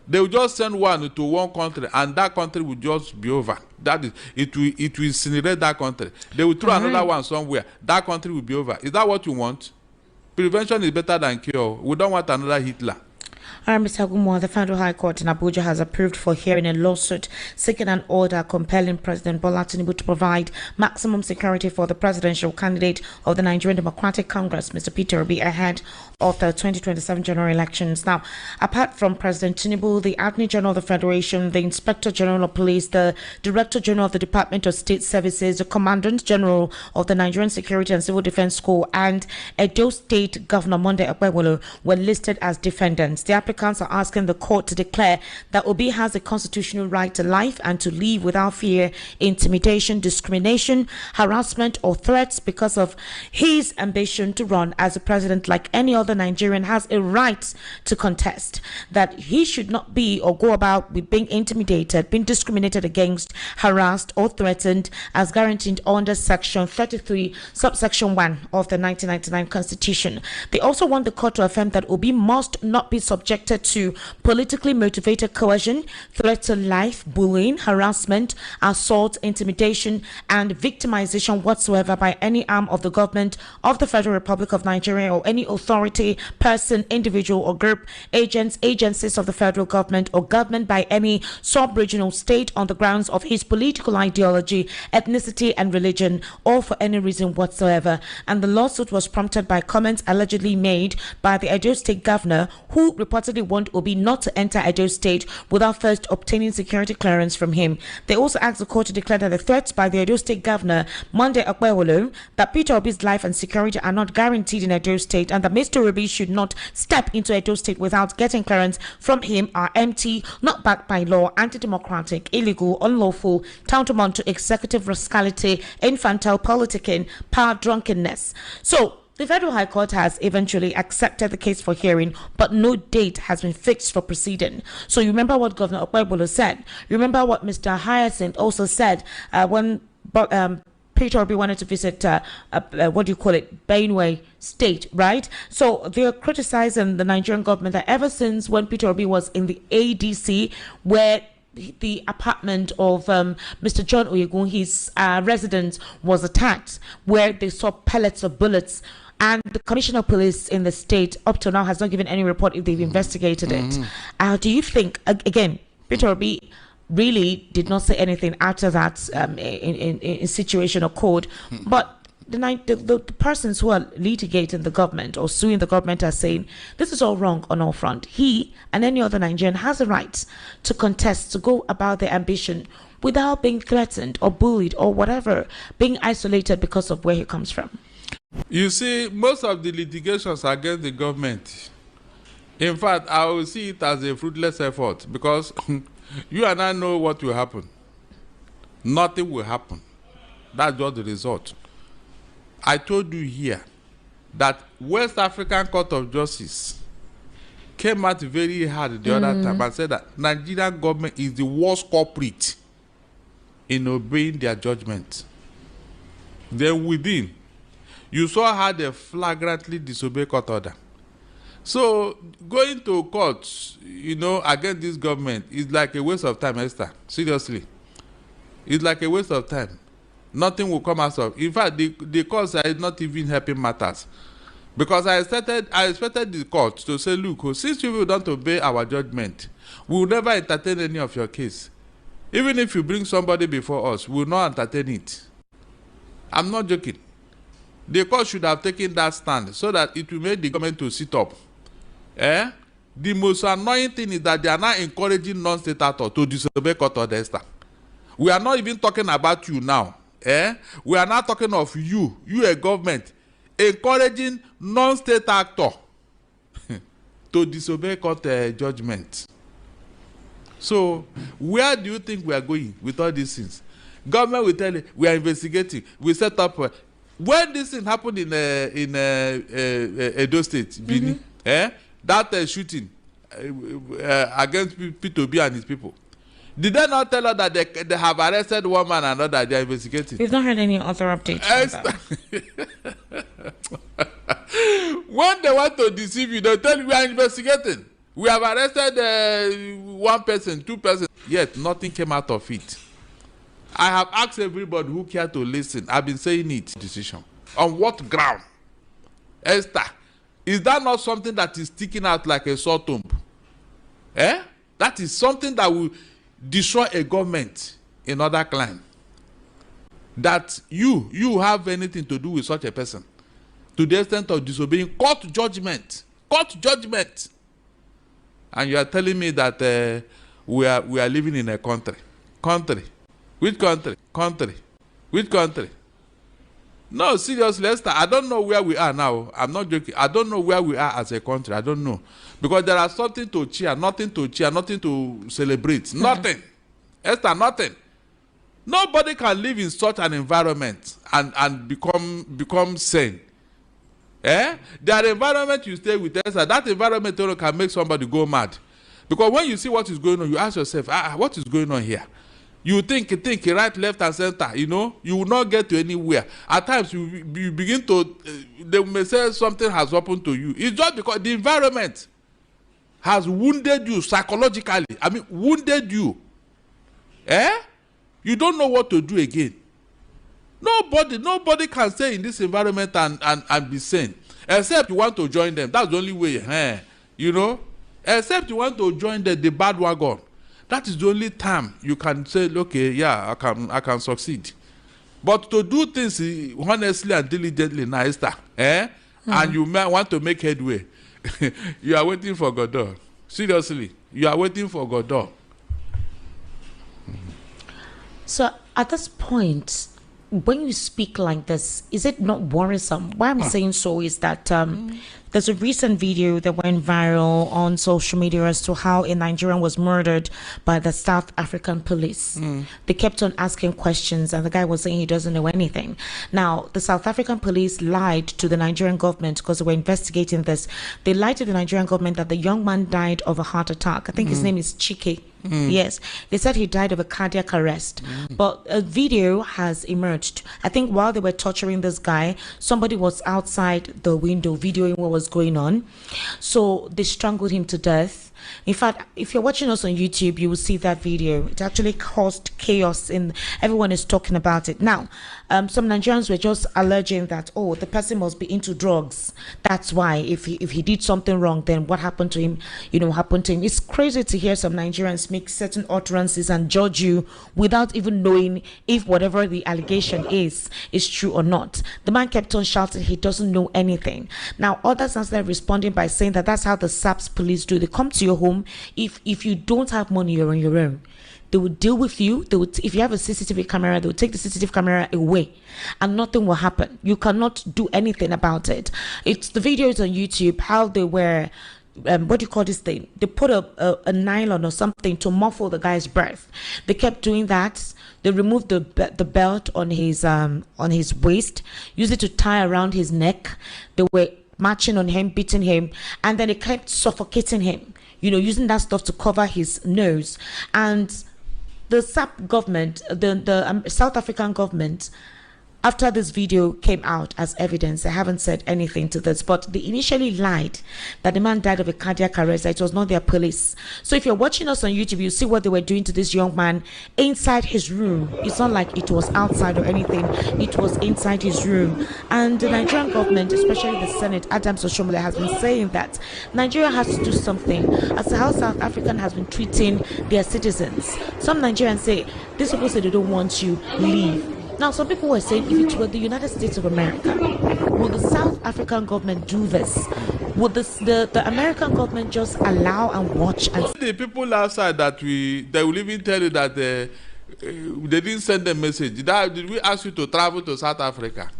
they will just send one to one country, and that country will just be over. That is, it will incinerate that country. They will throw another one somewhere. That country will be over. Is that what you want? Prevention is better than cure. We don't want another Hitler. Mr. Gumo, the Federal High Court in Abuja has approved for hearing a lawsuit seeking an order compelling President Bola Tinubu to provide maximum security for the presidential candidate of the Nigerian Democratic Congress, Mr. Peter Obi, ahead of the 2027 general elections. Now, apart from President Tinubu, the Attorney General of the Federation, the Inspector General of Police, the Director General of the Department of State Services, the Commandant General of the Nigerian Security and Civil Defense Corps, and Edo State Governor Monday Akpewolo were listed as defendants. The applicants are asking the court to declare that Obi has a constitutional right to life and to live without fear, intimidation, discrimination, harassment, or threats because of his ambition to run as a president like any other Nigerian has a right to contest, that he should not be or go about with being intimidated, being discriminated against, harassed, or threatened as guaranteed under Section 33, subsection 1 of the 1999 Constitution. They also want the court to affirm that Obi must not be subjected to politically motivated coercion, threat to life, bullying, harassment, assault, intimidation, and victimization whatsoever by any arm of the government of the Federal Republic of Nigeria or any authority, person, individual, or group, agencies of the federal government, or government by any sub-regional state on the grounds of his political ideology, ethnicity, and religion, or for any reason whatsoever. And the lawsuit was prompted by comments allegedly made by the Edo State Governor, who reportedly want Obi not to enter Edo State without first obtaining security clearance from him. They also asked the court to declare that the threats by the Edo State Governor, Monday Akpewolo, that Peter Obi's life and security are not guaranteed in Edo State, and that Mr. Obi should not step into Edo State without getting clearance from him, are empty, not backed by law, anti-democratic, illegal, unlawful, tantamount to executive rascality, infantile politicking, power drunkenness. So, the Federal High Court has eventually accepted the case for hearing, but no date has been fixed for proceeding. So you remember what Governor Okpebolo said. You remember what Mr. Hyacinth also said when Peter Obi wanted to visit, Benue State, right? So they're criticizing the Nigerian government that ever since when Peter Obi was in the ADC, where the apartment of Mr. John Oyegun, his residence, was attacked, where they saw pellets of bullets. And the Commissioner of Police in the state up to now has not given any report if they've investigated it. Do you think, again, Peter Obi really did not say anything after that in situation or code, but the persons who are litigating the government or suing the government are saying this is all wrong on all front. He and any other Nigerian has a right to contest, to go about their ambition without being threatened or bullied or whatever, being isolated because of where he comes from. You see, most of the litigations against the government, in fact, I will see it as a fruitless effort, because you and I know what will happen. Nothing will happen. That's just the result. I told you here that West African Court of Justice came out very hard the other time and said that Nigerian government is the worst culprit in obeying their judgment. Then within, you saw how they flagrantly disobey court order. So going to court, against this government is like a waste of time, Esther. Seriously. It's like a waste of time. Nothing will come out of it. In fact, the court is not even helping matters. Because I expected the court to say, look, since you don't obey our judgment, we will never entertain any of your case. Even if you bring somebody before us, we will not entertain it. I'm not joking. The court should have taken that stand so that it will make the government to sit up. The most annoying thing is that they are now encouraging non-state actors to disobey court orders. We are not even talking about you now. We are not talking of you a government, encouraging non-state actor to disobey court judgment. So, where do you think we are going with all these things? Government will tell you, we are investigating, we set up. When this thing happened in Edo State, Benin, that shooting against P2B and his people, did they not tell us that they have arrested one man and another? They are investigating. We've not heard any other updates. When they want to deceive you, they tell you we are investigating. We have arrested one person, 2 persons. Yet nothing came out of it. I have asked everybody who cared to listen. I've been saying it. Decision. On what ground? Esther, is that not something that is sticking out like a sore thumb? That is something that will destroy a government in other clan. That you have anything to do with such a person to the extent of disobeying court judgment. Court judgment. And you are telling me that we are living in a country. Country. Which country? Country. Which country? No, seriously, Esther, I don't know where we are now. I'm not joking. I don't know where we are as a country. I don't know. Because there are something to cheer, nothing to celebrate. Nothing. Esther, nothing. Nobody can live in such an environment and become sane. Their environment you stay with, Esther, that environment can make somebody go mad. Because when you see what is going on, you ask yourself, what is going on here? You think right, left, and center. You will not get to anywhere. At times, you begin to, they may say something has happened to you. It's just because the environment has wounded you psychologically. I mean, wounded you. You don't know what to do again. Nobody can stay in this environment and be sane. Except you want to join them. That's the only way. Except you want to join the bad wagon. That is the only time you can say, okay, yeah, I can succeed. But to do things honestly and diligently, and you may want to make headway, you are waiting for Godot. Seriously, you are waiting for Godot. So at this point, when you speak like this, is it not worrisome? Why I'm saying so is that there's a recent video that went viral on social media as to how a Nigerian was murdered by the South African police. They kept on asking questions and the guy was saying he doesn't know anything. Now, the South African police lied to the Nigerian government because they were investigating this. They lied to the Nigerian government that the young man died of a heart attack. I think his name is Chike. Yes, they said he died of a cardiac arrest, but a video has emerged. I think while they were torturing this guy, somebody was outside the window videoing what was going on, so they strangled him to death. In fact, if you're watching us on YouTube, you will see that video. It actually caused chaos and everyone is talking about it. Now, some Nigerians were just alleging that, oh, the person must be into drugs. That's why if he did something wrong, then what happened to him, happened to him. It's crazy to hear some Nigerians make certain utterances and judge you without even knowing if whatever the allegation is true or not. The man kept on shouting he doesn't know anything. Now, others are responding by saying that that's how the SAPS police do. They come to your home. If you don't have money, you're on your own. They will deal with you. If you have a CCTV camera, they will take the CCTV camera away and nothing will happen. You cannot do anything about it. It's the videos on YouTube, how they were, what do you call this thing? They put a nylon or something to muffle the guy's breath. They kept doing that. They removed the belt on his waist, used it to tie around his neck. They were marching on him, beating him, and then they kept suffocating him, using that stuff to cover his nose. And the SAP government, the South African government, after this video came out as evidence, they haven't said anything to this, but they initially lied that the man died of a cardiac arrest, that it was not their police. So if you're watching us on YouTube, you see what they were doing to this young man inside his room. It's not like it was outside or anything, it was inside his room. And the Nigerian government, especially the Senate, Adams Oshomole, has been saying that Nigeria has to do something as to how South Africa has been treating their citizens. Some Nigerians say, these people say they don't want you, leave. Now, some people were saying, if it were the United States of America, would the South African government do this? Would the American government just allow and watch? And the people outside that they will even tell you that they didn't send a message. Did we ask you to travel to South Africa?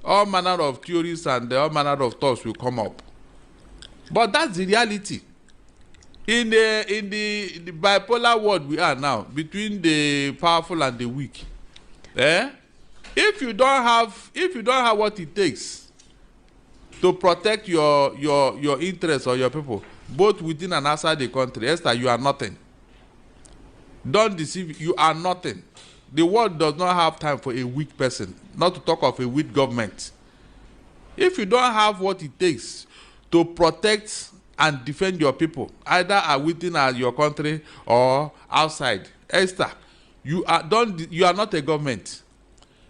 All manner of theories and all manner of thoughts will come up. But that's the reality. In the bipolar world we are now, between the powerful and the weak, if you don't have what it takes to protect your interests or your people, both within and outside the country, Esther, you are nothing. Don't deceive. You are nothing. The world does not have time for a weak person, not to talk of a weak government. If you don't have what it takes to protect and defend your people, either within your country or outside, Esther, you are not a government.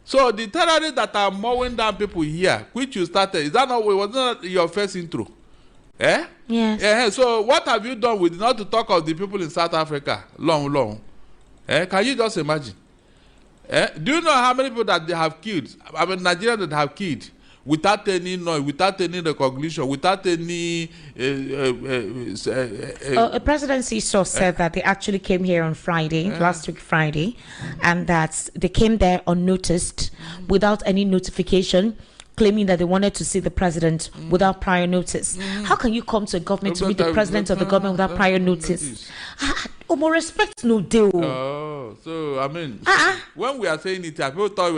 So the terrorists that are mowing down people here, which you started, was not your first intro? Yes. So what have you done with, not to talk of the people in South Africa, long? Can you just imagine? Do you know how many people that they have killed? I mean, Nigerians that have killed without any noise, without any recognition, without any... a presidency source said that they actually came here on Friday, last week Friday, and that they came there unnoticed, without any notification, claiming that they wanted to see the president without prior notice. How can you come to a government to meet the president of the government without prior notice? More respect, no deal. Oh, so I mean, when we are saying it, people thought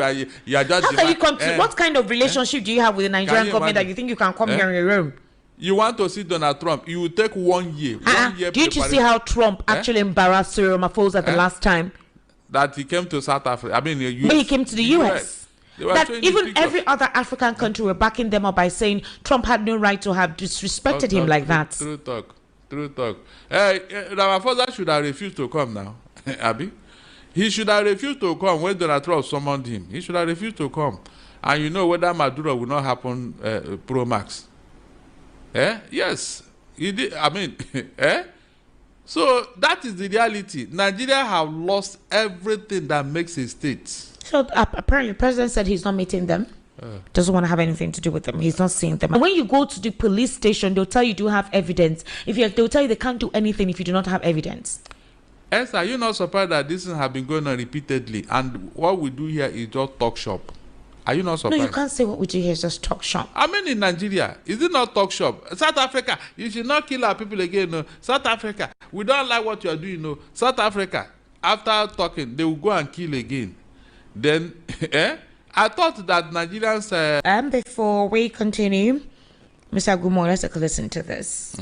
you are just. How can you come to? What kind of relationship do you have with the Nigerian government that you think you can come here in your room? You want to see Donald Trump? You will take 1 year. 1 year. Did you see how Trump actually embarrassed Cyril Ramaphosa the last time? That he came to South Africa. I mean, when he came to the US. That even every other African country were backing them up by saying Trump had no right to have disrespected him like that. True talk. Ramaphosa should have refused to come now, Abi. He should have refused to come when Donald Trump summoned him. He should have refused to come. And you know whether Maduro will not happen pro max. Yes. He did. I mean, So that is the reality. Nigeria have lost everything that makes a state. So apparently the president said he's not meeting them. Doesn't want to have anything to do with them. He's not seeing them. And when you go to the police station, they'll tell you do have evidence. They'll tell you they can't do anything if you do not have evidence. Yes, are you not surprised that this has been going on repeatedly? And what we do here is just talk shop. Are you not surprised? No, you can't say what we do here is just talk shop. I mean, in Nigeria, is it not talk shop? South Africa, you should not kill our people again. No. South Africa, we don't like what you are doing. No. South Africa, after talking, they will go and kill again. Then, I thought that Nigerians... before we continue, Mr. Gumo, let's take a listen to this.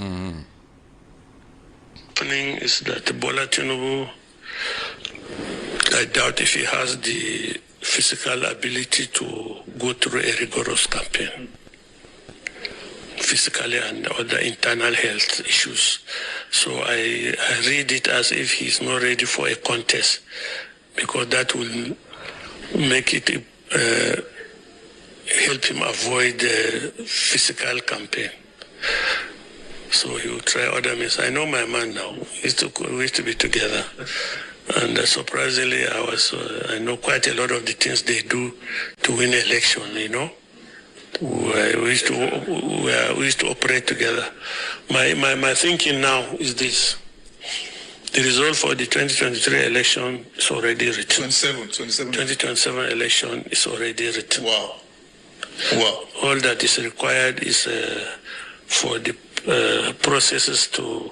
Happening is that Bola Tinubu, I doubt if he has the physical ability to go through a rigorous campaign, physically and other internal health issues. So I read it as if he's not ready for a contest, because that will make it help him avoid the physical campaign. So he will try other means. I know my man now. We used to be together. And surprisingly, I know quite a lot of the things they do to win election, you know. We used to operate together. My thinking now is this. The result for the 2023 election is already written. 2027 election is already written. Wow. All that is required is for the processes to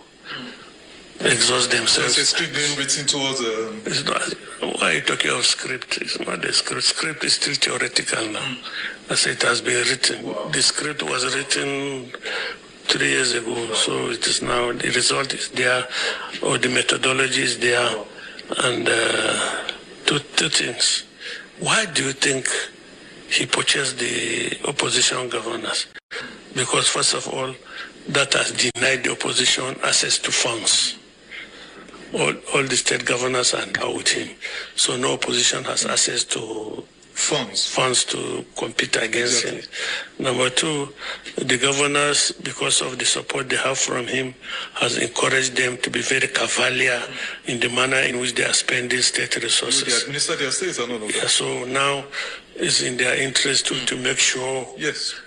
exhaust themselves. There's a script being written towards... It's not, why are you talking of script? It's not the script. Script is still theoretical now. As it has been written. Wow. The script was written 3 years ago, so it is now, the result is there, or the methodology is there, and two things. Why do you think he purchased the opposition governors. Because first of all, that has denied the opposition access to funds. All the state governors are now with him. So no opposition has access to funds to compete against him. Number two, the governors, because of the support they have from him, has encouraged them to be very cavalier in the manner in which they are spending state resources. They administer their states or not? Yeah, so now it's in their interest to make sure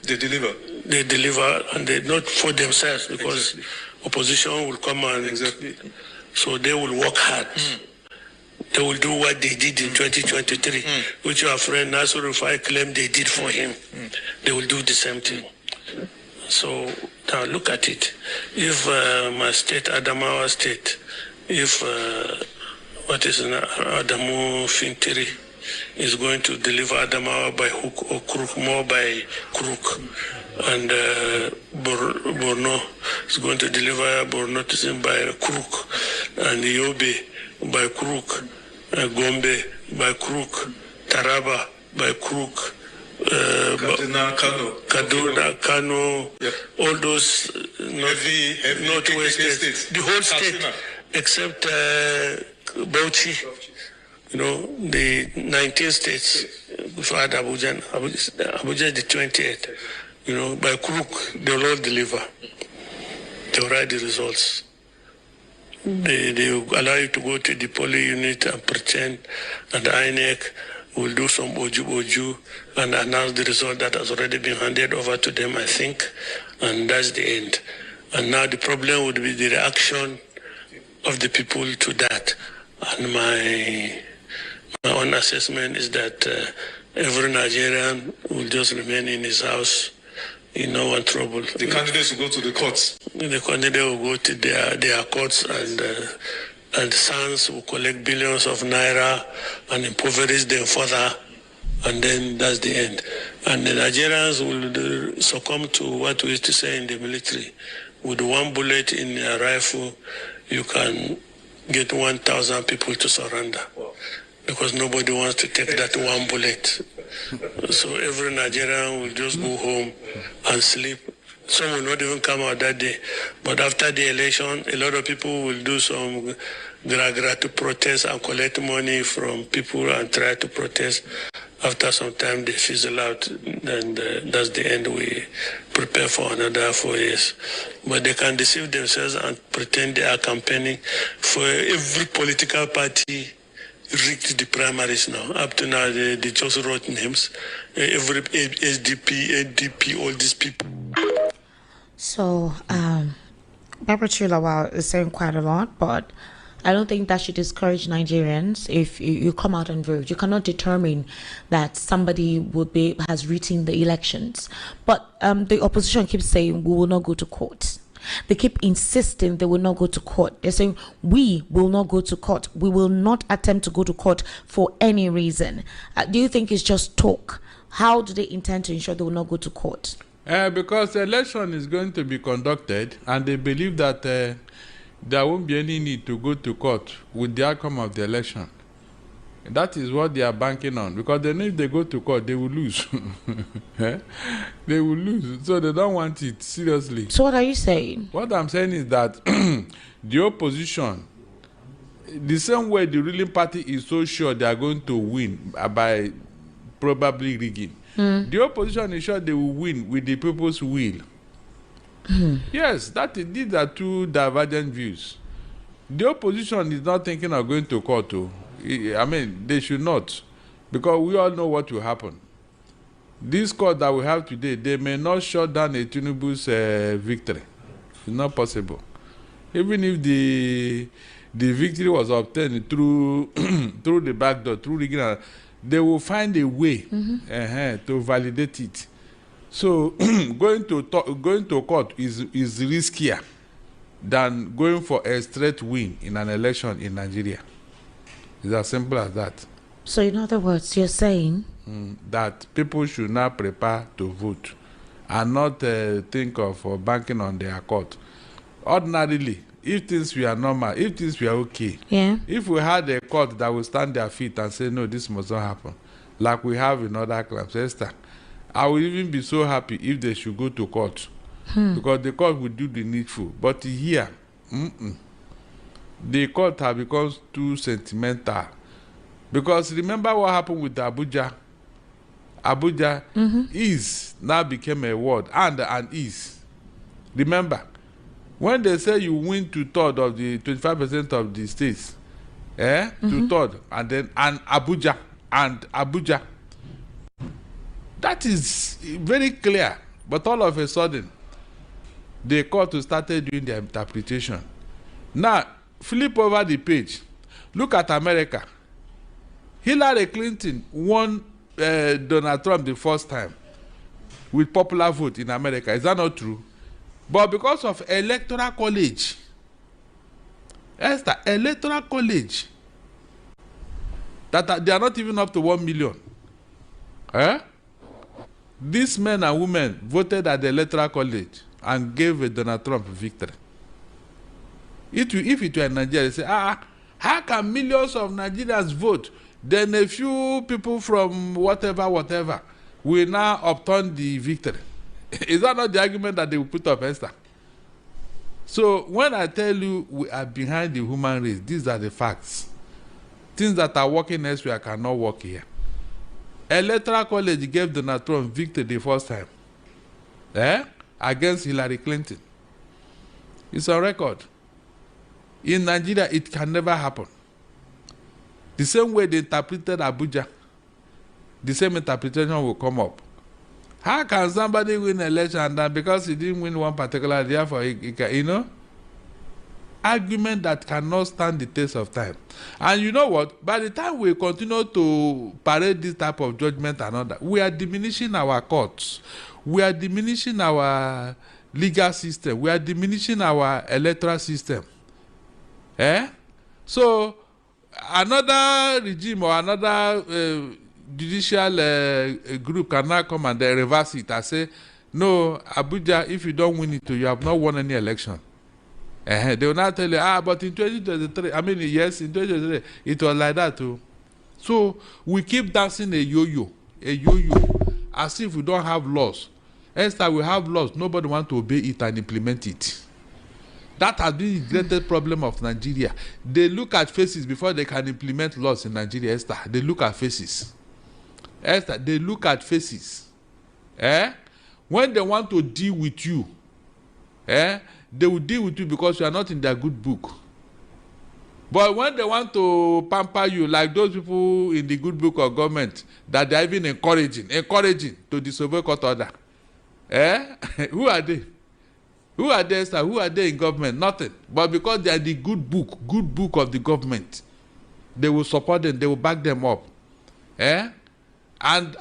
they deliver. They deliver, and they not for themselves, because opposition will come and so they will work hard. They will do what they did in 2023, which your friend Nasser Rufai claimed they did for him. They will do the same thing. So now look at it. If my state, Adamawa State, if Adamu Fintiri is going to deliver Adamawa by hook or crook, more by crook, and Borno is going to deliver Borno to him by crook, and Yobe by crook, Gombe by crook, Taraba by crook, Kaduna, Kano, all those northwest states, the whole state except Bauchi, you know, the 19 states, before Abuja is the 28th, you know, by crook, they will all deliver. They will write the results. They allow you to go to the polling unit and pretend, and the INEC will do some oju and announce the result that has already been handed over to them, I think, and that's the end. And now the problem would be the reaction of the people to that. And my own assessment is that every Nigerian will just remain in his house in no one trouble. The candidates will go to the courts. The candidate will go to their courts, and sons will collect billions of naira and impoverish them further, and then that's the end. And the Nigerians will succumb to what we used to say in the military: with one bullet in a rifle, you can get 1,000 people to surrender, because nobody wants to take that one bullet. So every Nigerian will just go home and sleep. Some will not even come out that day. But after the election, a lot of people will do some gra to protest and collect money from people and try to protest. After some time, they fizzle out, and that's the end. We prepare for another 4 years. But they can deceive themselves and pretend they are campaigning for every political party. Rigged the primaries now. Up to now, they just wrote names. Every SDP, NDP, all these people. So, Barbara Chilawal is saying quite a lot, but I don't think that should discourage Nigerians if you come out and vote. You cannot determine that somebody has written the elections. But the opposition keeps saying we will not go to court. They keep insisting they will not go to court. They're saying we will not go to court. We will not attempt to go to court for any reason. Do you think it's just talk? How do they intend to ensure they will not go to court? Because the election is going to be conducted, and they believe that there won't be any need to go to court with the outcome of the election. That is what they are banking on, because they know if they go to court, they will lose. They will lose, so they don't want it, seriously. So what are you saying? What I'm saying is that the opposition, the same way the ruling party is so sure they are going to win by probably rigging, the opposition is sure they will win with the people's will. Yes, these are two divergent views. The opposition is not thinking of going to court, too. I mean, they should not, because we all know what will happen. This court that we have today, they may not shut down a Tinubu's victory. It's not possible. Even if the victory was obtained through through the back door, through rigging, they will find a way to validate it. So going to court is riskier than going for a straight win in an election in Nigeria. It's as simple as that. So in other words, you're saying that people should now prepare to vote and not think of banking on their court. Ordinarily, if things were normal, if things were okay, if we had a court that would stand their feet and say, no, this must not happen, like we have in other clans. Esther, I will even be so happy if they should go to court. Because the court will do the needful. But here, the court has become too sentimental. Because remember what happened with Abuja? Abuja is now became a word and is. Remember, when they say you win 2/3 of the 25% of the states, 2/3, and Abuja, that is very clear. But all of a sudden, the court started doing their interpretation. Now, flip over the page. Look at America. Hillary Clinton won Donald Trump the first time with popular vote in America. Is that not true? But because of electoral college, Esther, electoral college, that they are not even up to 1 million. These men and women voted at the electoral college and gave Donald Trump victory. If it were in Nigeria, they say, how can millions of Nigerians vote? Then a few people from whatever will now upturn the victory. Is that not the argument that they will put up, Esther? So when I tell you we are behind the human race, these are the facts. Things that are working elsewhere cannot work here. Electoral college gave Donald Trump victory the first time. Against Hillary Clinton. It's on record. In Nigeria, it can never happen. The same way they interpreted Abuja, the same interpretation will come up. How can somebody win an election and then because he didn't win one particular, therefore, argument that cannot stand the test of time. And you know what? By the time we continue to parade this type of judgment and all that, we are diminishing our courts. We are diminishing our legal system. We are diminishing our electoral system. So, another regime or another judicial group can now come and they reverse it and say, no, Abuja, if you don't win it, you have not won any election. They will not tell you, but in 2023, yes, in 2023, it was like that too. So, we keep dancing a yo-yo, as if we don't have laws. Instead, we have laws, nobody wants to obey it and implement it. That has been the greatest problem of Nigeria. They look at faces before they can implement laws in Nigeria, Esther. They look at faces. Esther, they look at faces. When they want to deal with you, they will deal with you because you are not in their good book. But when they want to pamper you, like those people in the good book of government, that they are even encouraging to disobey court order. Who are they? Who are they, sir? Who are they in government? Nothing. But because they are the good book of the government, they will support them, they will back them up. And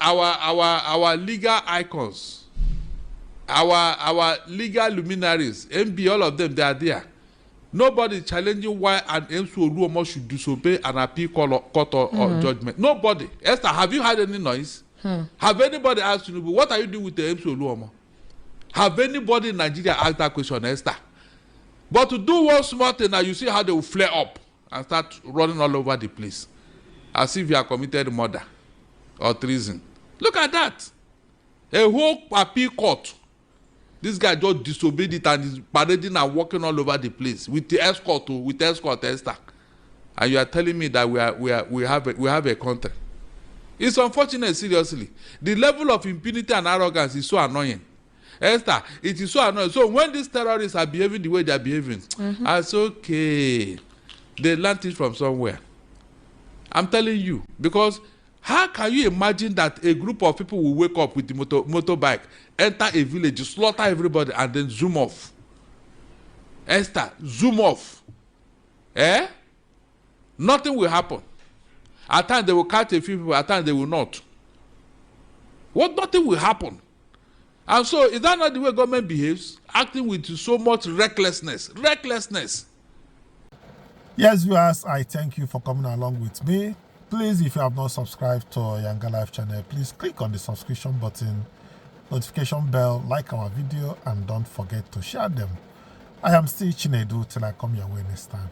our legal icons, our legal luminaries, MB, all of them, they are there. Nobody is challenging why an MC Oluomo should disobey an appeal court or judgment. Nobody. Esther, have you heard any noise? Have anybody asked you, what are you doing with the MC Oluomo? Have anybody in Nigeria asked that question, Esther? But to do one small thing, now you see how they will flare up and start running all over the place. As if you are committed murder or treason. Look at that. A whole appeal court. This guy just disobeyed it and is parading and walking all over the place with the escort, Esther. And you are telling me that we have a country. It's unfortunate, seriously. The level of impunity and arrogance is so annoying. Esther, it is so annoying. So when these terrorists are behaving the way they are behaving, it's okay. They learned it from somewhere. I'm telling you. Because how can you imagine that a group of people will wake up with the motorbike, enter a village, slaughter everybody, and then zoom off? Esther, zoom off. Nothing will happen. At times they will catch a few people, at times they will not. Nothing will happen. And so, is that not the way government behaves? Acting with so much recklessness. Yes, viewers, I thank you for coming along with me. Please, if you have not subscribed to our YangaLife channel, please click on the subscription button, notification bell, like our video, and don't forget to share them. I am still Chinedu till I come your way next time.